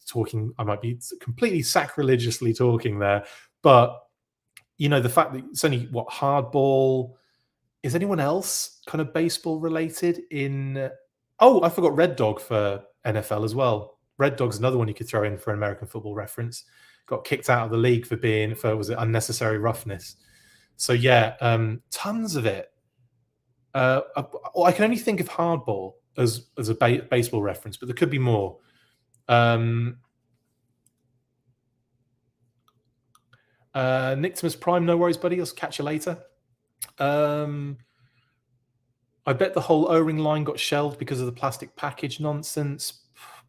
completely sacrilegiously talking there, but the fact that it's only hardball. Is anyone else kind of baseball related in? Oh, I forgot Red Dog for NFL as well. Red Dog's another one you could throw in for an American football reference. Got kicked out of the league for was it unnecessary roughness? So yeah, tons of it. I can only think of hardball as a baseball reference, but there could be more. Nictimus Prime, no worries, buddy. I'll catch you later. I bet the whole O-ring line got shelved because of the plastic package nonsense.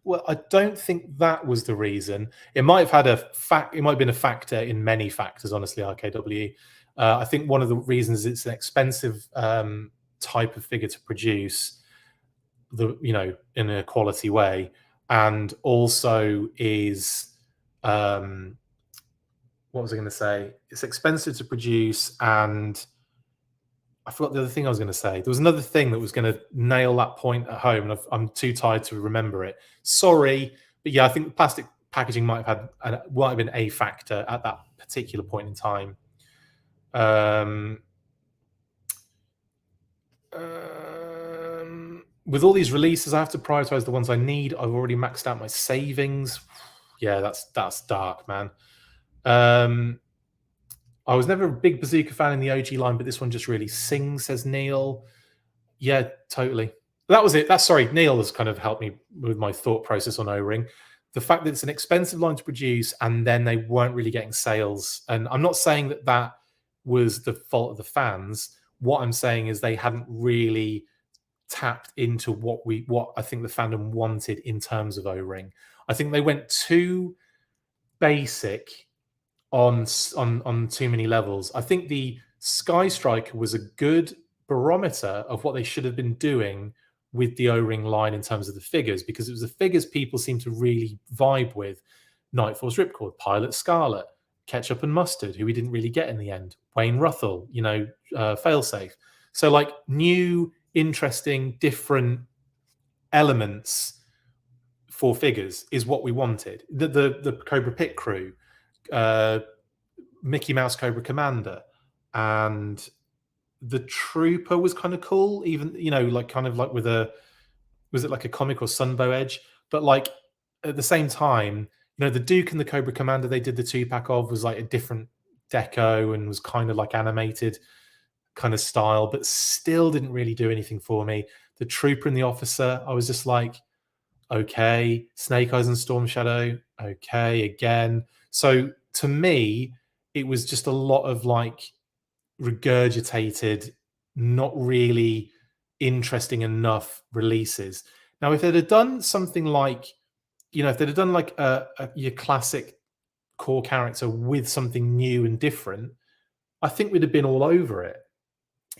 Well, I don't think that was the reason. It might have had a fact. It might have been a factor in many factors. Honestly, RKW. I think one of the reasons it's an expensive type of figure to produce, in a quality way, and also is what was I going to say? It's expensive to produce, and I forgot the other thing I was going to say. There was another thing that was going to nail that point at home, and I'm too tired to remember it. Sorry, but yeah, I think the plastic packaging might have been a factor at that particular point in time. With all these releases, I have to prioritize the ones I need. I've already maxed out my savings. Yeah, that's dark, man. I was never a big Bazooka fan in the OG line, but this one just really sings, says Neil. Yeah, totally. That was it. Sorry, Neil has kind of helped me with my thought process on O-Ring. The fact that it's an expensive line to produce and then they weren't really getting sales. And I'm not saying that that was the fault of the fans. What I'm saying is they hadn't really tapped into what I think the fandom wanted in terms of O-Ring. I think they went too basic on too many levels. I think the Sky Striker was a good barometer of what they should have been doing with the O-Ring line in terms of the figures, because it was the figures people seemed to really vibe with. Night Force Ripcord, Pilot Scarlet, Ketchup and Mustard, who we didn't really get in the end, Wayne Ruthell, Failsafe. So like new, interesting, different elements for figures is what we wanted. The Cobra Pit crew, Mickey Mouse Cobra Commander, and the Trooper was kind of cool. Even like kind of like with was it like a comic or Sunbow edge? But like at the same time, the Duke and the Cobra Commander they did the 2-pack of was like a different deco and was kind of like animated kind of style, but still didn't really do anything for me. The Trooper and the Officer, I was just like, okay. Snake Eyes and Storm Shadow, okay, again. So to me, it was just a lot of like regurgitated, not really interesting enough releases. Now, if they'd have done something like, if they'd have done like your classic core character with something new and different, I think we'd have been all over it.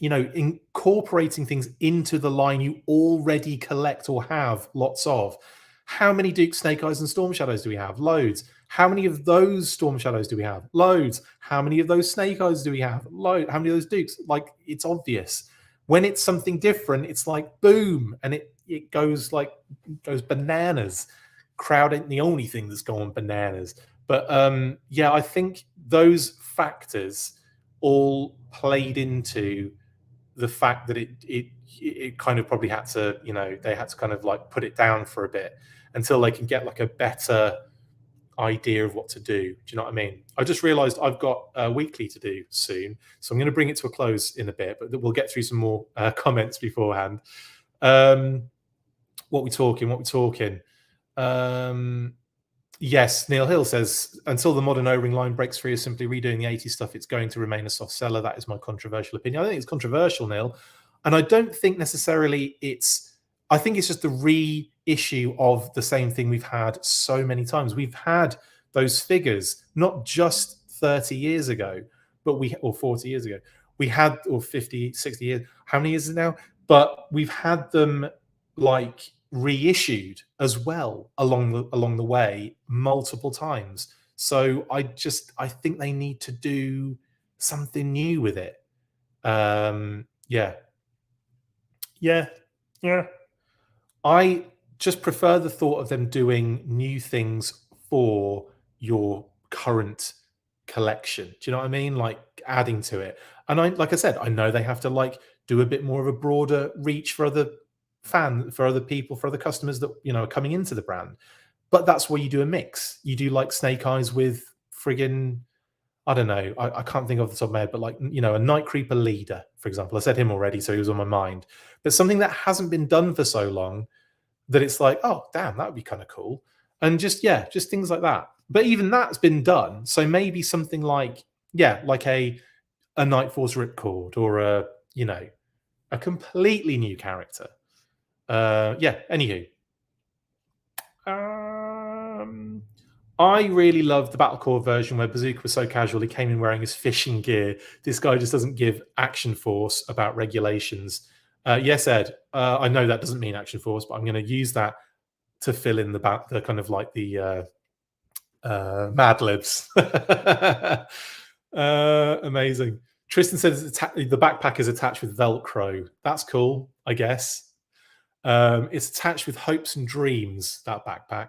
Incorporating things into the line you already collect or have lots of. How many Duke Snake Eyes and Storm Shadows do we have? Loads. How many of those Storm Shadows do we have? Loads. How many of those Snake Eyes do we have? Loads. How many of those Dukes? Like, it's obvious. When it's something different, it's like boom, and it goes bananas. Crowd ain't the only thing that's going bananas. But yeah, I think those factors all played into the fact that it kind of probably had to, they had to kind of like put it down for a bit until they can get like a better idea of what to do. Do you know what I mean? I just realized I've got a weekly to do soon, so I'm going to bring it to a close in a bit, but we'll get through some more comments beforehand. What we talking? Yes, Neil Hill says, until the modern O-Ring line breaks free of simply redoing the 80s stuff, it's going to remain a soft seller. That is my controversial opinion. I think it's controversial, Neil. And I don't think necessarily I think it's just the reissue of the same thing we've had so many times. We've had those figures, not just 30 years ago, or 40 years ago. We had, or 50, 60 years. How many years is it now? But we've had them like reissued as well along the way multiple times. So I think they need to do something new with it. Yeah. I just prefer the thought of them doing new things for your current collection. Do you know what I mean? Like adding to it. And like I said, I know they have to like do a bit more of a broader reach for other people, for other customers that are coming into the brand. But that's where you do a mix. You do like Snake Eyes with friggin', I don't know, I can't think off the top of my head, but like a Night Creeper leader, for example. I said him already, so he was on my mind. But something that hasn't been done for so long that it's like, oh damn, that would be kind of cool. And just things like that. But even that's been done. So maybe something like a Night Force Ripcord, or a completely new character. Anywho, I really loved the Battlecore version where Bazooka was so casual. He came in wearing his fishing gear. This guy just doesn't give Action Force about regulations. Yes, Ed. I know that doesn't mean Action Force, but I'm going to use that to fill in the kind of like the Mad Libs. Amazing. Tristan says the backpack is attached with Velcro. That's cool, I guess. It's attached with hopes and dreams, that backpack.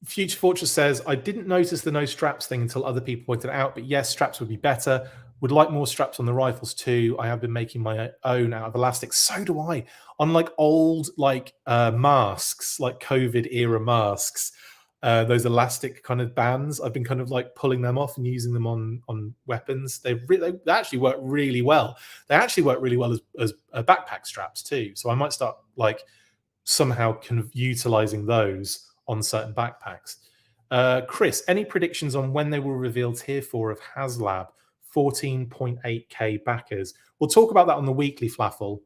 Future Fortress says, I didn't notice the no straps thing until other people pointed it out, but yes, straps would be better. Would like more straps on the rifles too. I have been making my own out of elastic. So do I. On like old masks, like COVID era masks, those elastic kind of bands. I've been kind of like pulling them off and using them on weapons. They actually work really well. They actually work really well as backpack straps too. So I might start like somehow kind of utilizing those on certain backpacks. Chris, any predictions on when they will reveal Tier 4 of HasLab 14.8K backers? We'll talk about that on the weekly, Flaffle.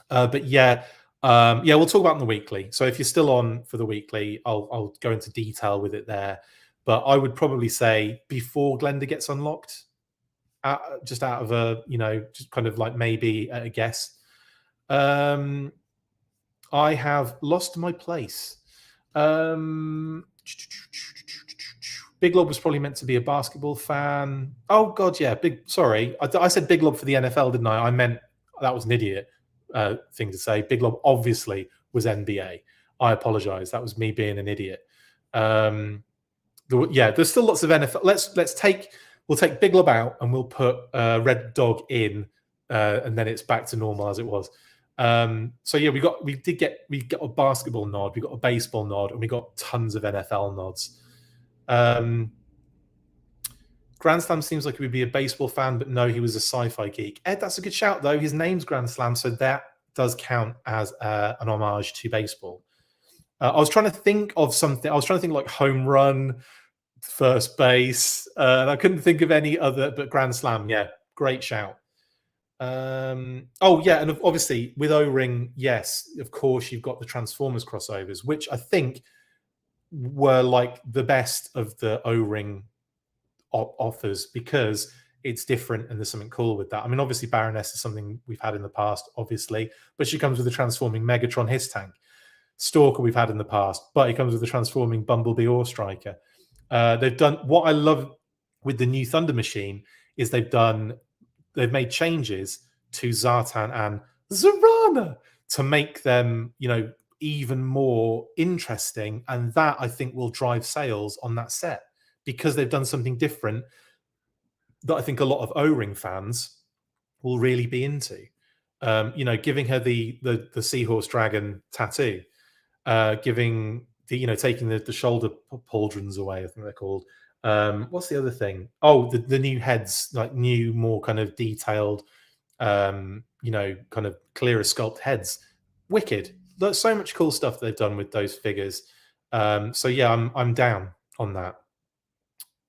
But yeah, we'll talk about it on the weekly. So if you're still on for the weekly, I'll go into detail with it there. But I would probably say before Glenda gets unlocked, just out of a, just kind of like maybe a guess. I have lost my place. Big Lob was probably meant to be a basketball fan. Oh God, yeah. Sorry, I said Big Lob for the NFL, didn't I? I meant that was an idiot thing to say. Big Lob obviously was NBA. I apologize. That was me being an idiot. There's still lots of NFL. We'll take Big Lob out and we'll put Red Dog in, and then it's back to normal as it was. So yeah, we got a basketball nod, we got a baseball nod, and we got tons of NFL nods. Grand Slam seems like he would be a baseball fan, but no, he was a sci-fi geek. Ed, that's a good shout though. His name's Grand Slam, so that does count as an homage to baseball. I was trying to think of something. I was trying to think like home run, first base. And I couldn't think of any other, but Grand Slam. Yeah, great shout. And obviously with O-Ring, yes, of course you've got the Transformers crossovers, which I think were like the best of the O-Ring offers because it's different and there's something cool with that. I mean, obviously Baroness is something we've had in the past, obviously, but she comes with a transforming Megatron Hiss Tank. Stalker we've had in the past, but he comes with a transforming Bumblebee Ore Striker. They've done what I love with the new Thunder Machine is they've made changes to Zartan and Zarana to make them, even more interesting. And that I think will drive sales on that set because they've done something different that I think a lot of O-Ring fans will really be into. Giving her the seahorse dragon tattoo, giving taking the shoulder pauldrons away, I think they're called. What's the other thing? Oh, the new heads, like new, more kind of detailed, kind of clearer sculpt heads. Wicked. There's so much cool stuff they've done with those figures. So yeah, I'm down on that.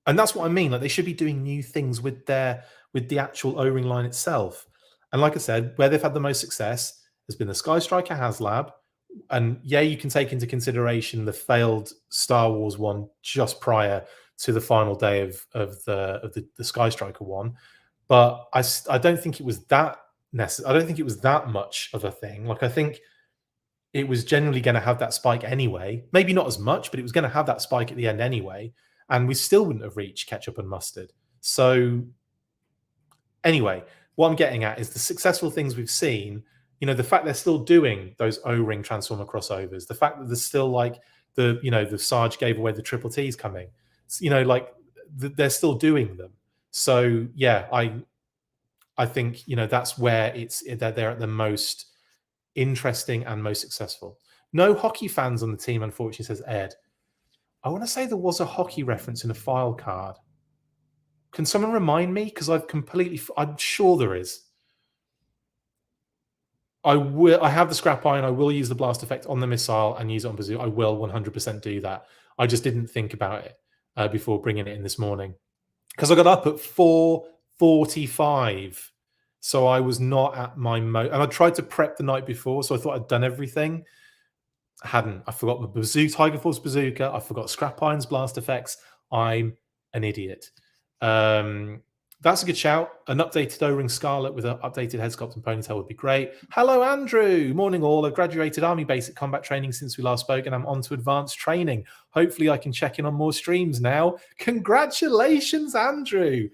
And that's what I mean. Like they should be doing new things with the actual O-Ring line itself. And like I said, where they've had the most success has been the Sky Striker HasLab. And yeah, you can take into consideration the failed Star Wars one just prior to the final day of the Sky Striker one. But I don't think it was that necessary. I don't think it was that much of a thing. Like I think it was generally going to have that spike anyway. Maybe not as much, but it was going to have that spike at the end anyway. And we still wouldn't have reached ketchup and mustard. So anyway, what I'm getting at is the successful things we've seen, the fact they're still doing those O-Ring Transformer crossovers, the fact that there's still like the Sarge gave away the triple T's coming, they're still doing them. So yeah, I think, that's where they're at the most interesting and most successful. No hockey fans on the team, unfortunately, says Ed. I want to say there was a hockey reference in a file card. Can someone remind me? Because I'm sure there is. I have the scrap iron. I will use the blast effect on the missile and use it on Bazooka. I will 100% do that. I just didn't think about it before bringing it in this morning because I got up at 4:45, so I was not at my and I tried to prep the night before, so I thought I'd done everything. I forgot my bazooka, Tiger Force bazooka. I forgot Scrap Iron's blast effects. I'm an idiot. That's a good shout. An updated O-ring Scarlet with an updated head sculpt and ponytail would be great. Hello, Andrew. Morning, all. I've graduated Army Basic Combat Training since we last spoke, and I'm on to advanced training. Hopefully, I can check in on more streams now. Congratulations, Andrew.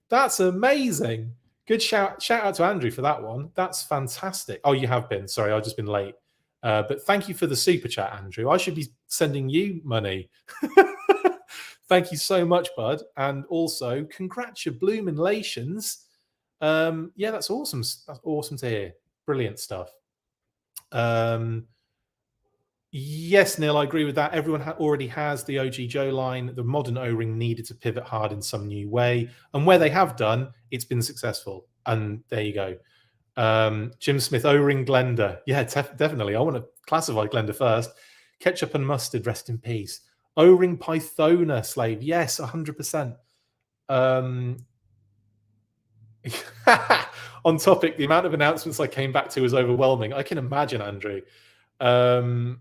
That's amazing. Good shout out to Andrew for that one. That's fantastic. Oh, you have been. Sorry, I've just been late. But thank you for the super chat, Andrew. I should be sending you money. Thank you so much, bud. And also, congratulations. Yeah, that's awesome. That's awesome to hear. Brilliant stuff. Yes, Neil, I agree with that. Everyone already has the OG Joe line. The modern O-ring needed to pivot hard in some new way. And where they have done, it's been successful. And there you go. Jim Smith, O-ring Glenda. Yeah, definitely. I want to classify Glenda first. Ketchup and mustard, rest in peace. O-ring Pythona slave. Yes, 100%. On topic, the amount of announcements I came back to was overwhelming. I can imagine, Andrew. So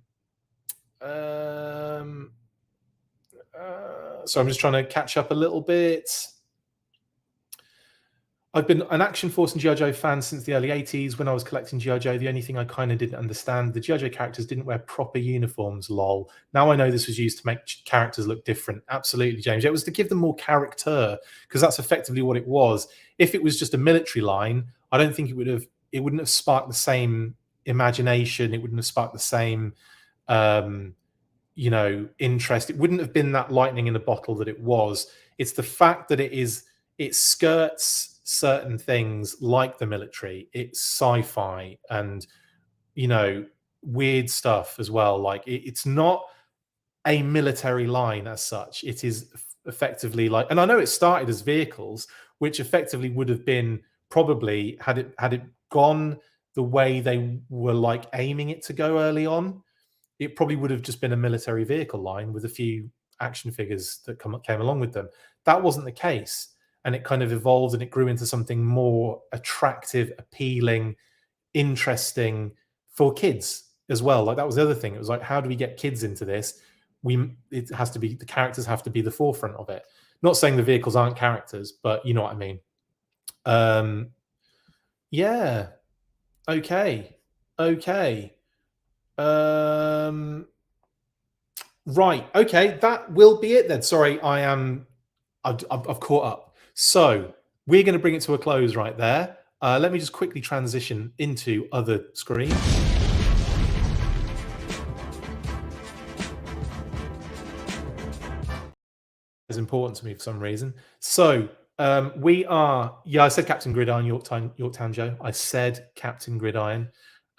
I'm just trying to catch up a little bit. I've been an Action Force and G.I. Joe fan since the early 80s. When I was collecting G.I. Joe, the only thing I kind of didn't understand, the G.I. Joe characters didn't wear proper uniforms, lol. Now I know this was used to make characters look different. Absolutely, James. It was to give them more character, because that's effectively what it was. If it was just a military line, I don't think it wouldn't have sparked the same imagination. It wouldn't have sparked the same interest. It wouldn't have been that lightning in a bottle that it was. It's the fact that it skirts certain things like the military. It's sci-fi and weird stuff as well. Like it's not a military line as such. It is effectively like, and I know it started as vehicles, which effectively would have been probably had it gone the way they were like aiming it to go early on, it probably would have just been a military vehicle line with a few action figures that came along with them. That wasn't the case. And it kind of evolved and it grew into something more attractive, appealing, interesting for kids as well. Like that was the other thing. It was like, how do we get kids into this? It has to be, the characters have to be the forefront of it. Not saying the vehicles aren't characters, but you know what I mean. Yeah. Okay. Right. Okay. That will be it then. Sorry, I've caught up. So we're going to bring it to a close right there. Let me just quickly transition into other screen. It's important to me for some reason. So we are, I said Captain Gridiron, Yorktown Joe. I said Captain Gridiron.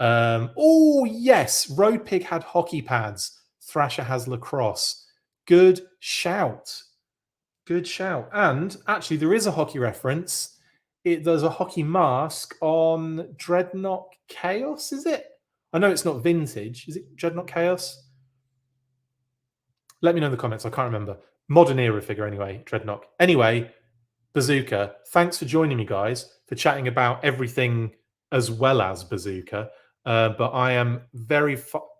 Oh, yes. Road Pig had hockey pads. Thrasher has lacrosse. Good shout. Good shout. And actually, there is a hockey reference. There's a hockey mask on Dreadnought Chaos, is it? I know it's not vintage. Is it Dreadnought Chaos? Let me know in the comments. I can't remember. Modern era figure, anyway. Dreadnought. Anyway, Bazooka, thanks for joining me, guys, for chatting about everything as well as Bazooka. But I am very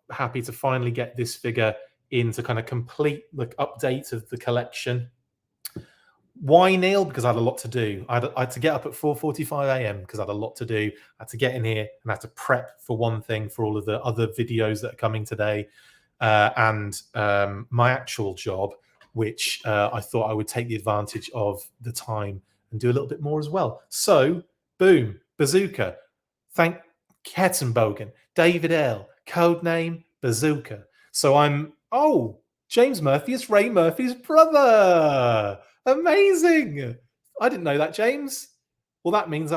happy to finally get this figure in to kind of complete the update of the collection. Why, Neil? Because I had a lot to do. I had to get up at 4:45 a.m. because I had a lot to do. I had to get in here and I had to prep for one thing for all of the other videos that are coming today. And my actual job, which I thought I would take the advantage of the time and do a little bit more as well. So, boom, Bazooka. Thank Kettenbogen, David L. Codename Bazooka. So James Murphy is Ray Murphy's brother. Amazing. I didn't know that, James. Well, that means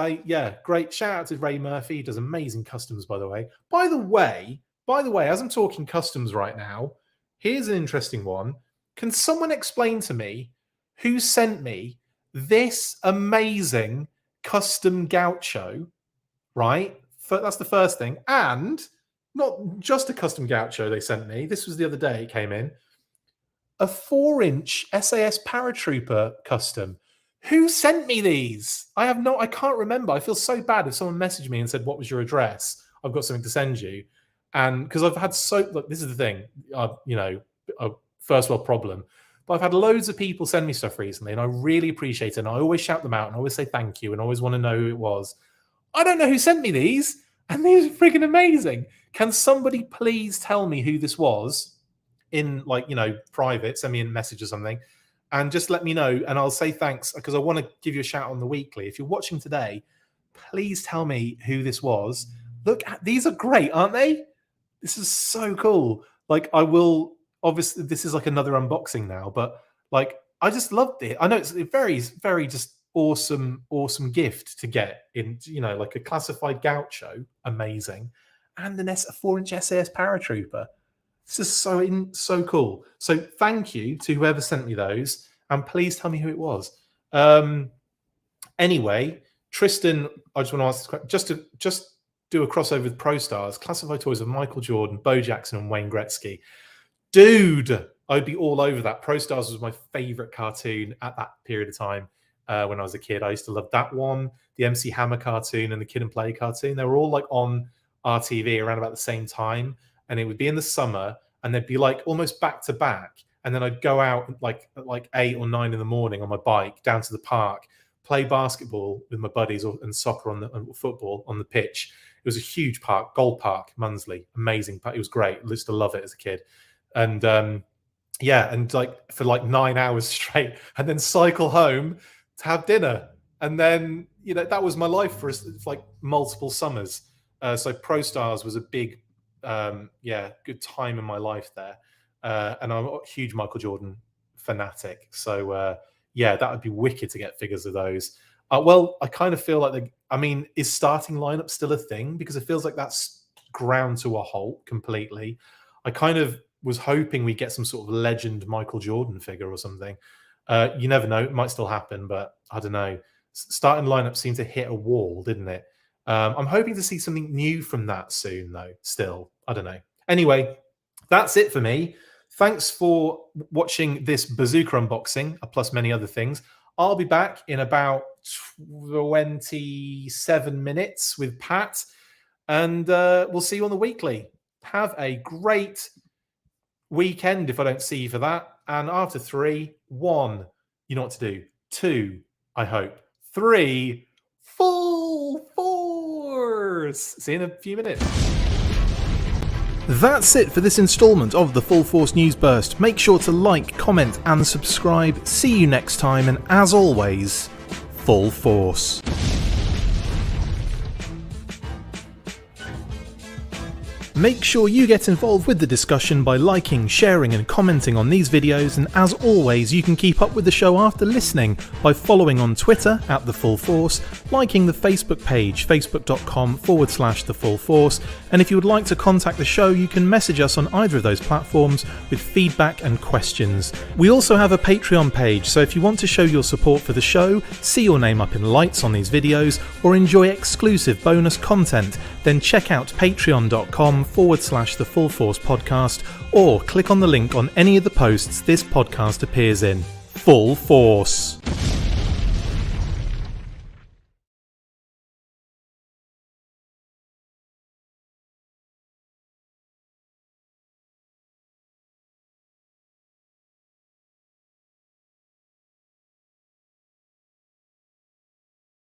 great. Shout out to Ray Murphy. He does amazing customs, by the way. By the way, as I'm talking customs right now, here's an interesting one. Can someone explain to me who sent me this amazing custom gaucho, right? That's the first thing. And not just a custom gaucho they sent me. This was the other day it came in. A 4-inch SAS Paratrooper custom. Who sent me these? I can't remember. I feel so bad if someone messaged me and said, what was your address? I've got something to send you. And because I've had look, this is the thing, a first world problem. But I've had loads of people send me stuff recently, and I really appreciate it. And I always shout them out, and I always say thank you, and I always want to know who it was. I don't know who sent me these, and these are freaking amazing. Can somebody please tell me who this was in, private? Send me a message or something, and just let me know, and I'll say thanks, because I want to give you a shout on the weekly. If you're watching today, please tell me who this was. Look, these are great, aren't they? This is so cool. I will. Obviously, this is like another unboxing now, but I just loved it. I know it's a very, very just awesome gift to get in, like a classified gaucho, amazing, and a 4-inch SAS paratrooper. This is so cool. So thank you to whoever sent me those, and please tell me who it was. Anyway, Tristan, I just want to ask this question, just do a crossover with Pro Stars, classified toys of Michael Jordan, Bo Jackson, and Wayne Gretzky. Dude, I'd be all over that. Pro Stars was my favorite cartoon at that period of time when I was a kid. I used to love that one, the MC Hammer cartoon, and the Kid and Play cartoon. They were all on RTV around about the same time, and it would be in the summer, and they'd be almost back to back. And then I'd go out at 8 or 9 in the morning on my bike down to the park, play basketball with my buddies and soccer and football on the pitch. It was a huge park, Gold Park, Munsley, amazing park. It was great. I used to love it as a kid. And for 9 hours straight, and then cycle home to have dinner, and then that was my life for multiple summers. So Pro Stars was a big good time in my life there, and I'm a huge Michael Jordan fanatic. So that would be wicked to get figures of those. Well, I kind of feel like is starting lineup still a thing? Because it feels like that's ground to a halt completely. I kind of was hoping we get some sort of legend Michael Jordan figure or something. You never know; it might still happen, but I don't know. Starting lineup seemed to hit a wall, didn't it? I'm hoping to see something new from that soon, though. Still, I don't know. Anyway, that's it for me. Thanks for watching this Bazooka unboxing, plus many other things. I'll be back in about 27 minutes with Pat, and we'll see you on the weekly. Have a great weekend if I don't see you for that. And after 3, 1, you know what to do. 2, I hope. 3, full force. See you in a few minutes. That's it for this installment of the Full Force News Burst. Make sure to like, comment and subscribe. See you next time, and as always, full force. Make sure you get involved with the discussion by liking, sharing and commenting on these videos, and as always you can keep up with the show after listening by following on Twitter @TheFullForce, liking the Facebook page facebook.com/TheFullForce, and if you would like to contact the show you can message us on either of those platforms with feedback and questions. We also have a Patreon page, so if you want to show your support for the show, see your name up in lights on these videos, or enjoy exclusive bonus content, then check out patreon.com/TheFullForce podcast, or click on the link on any of the posts this podcast appears in. Full Force.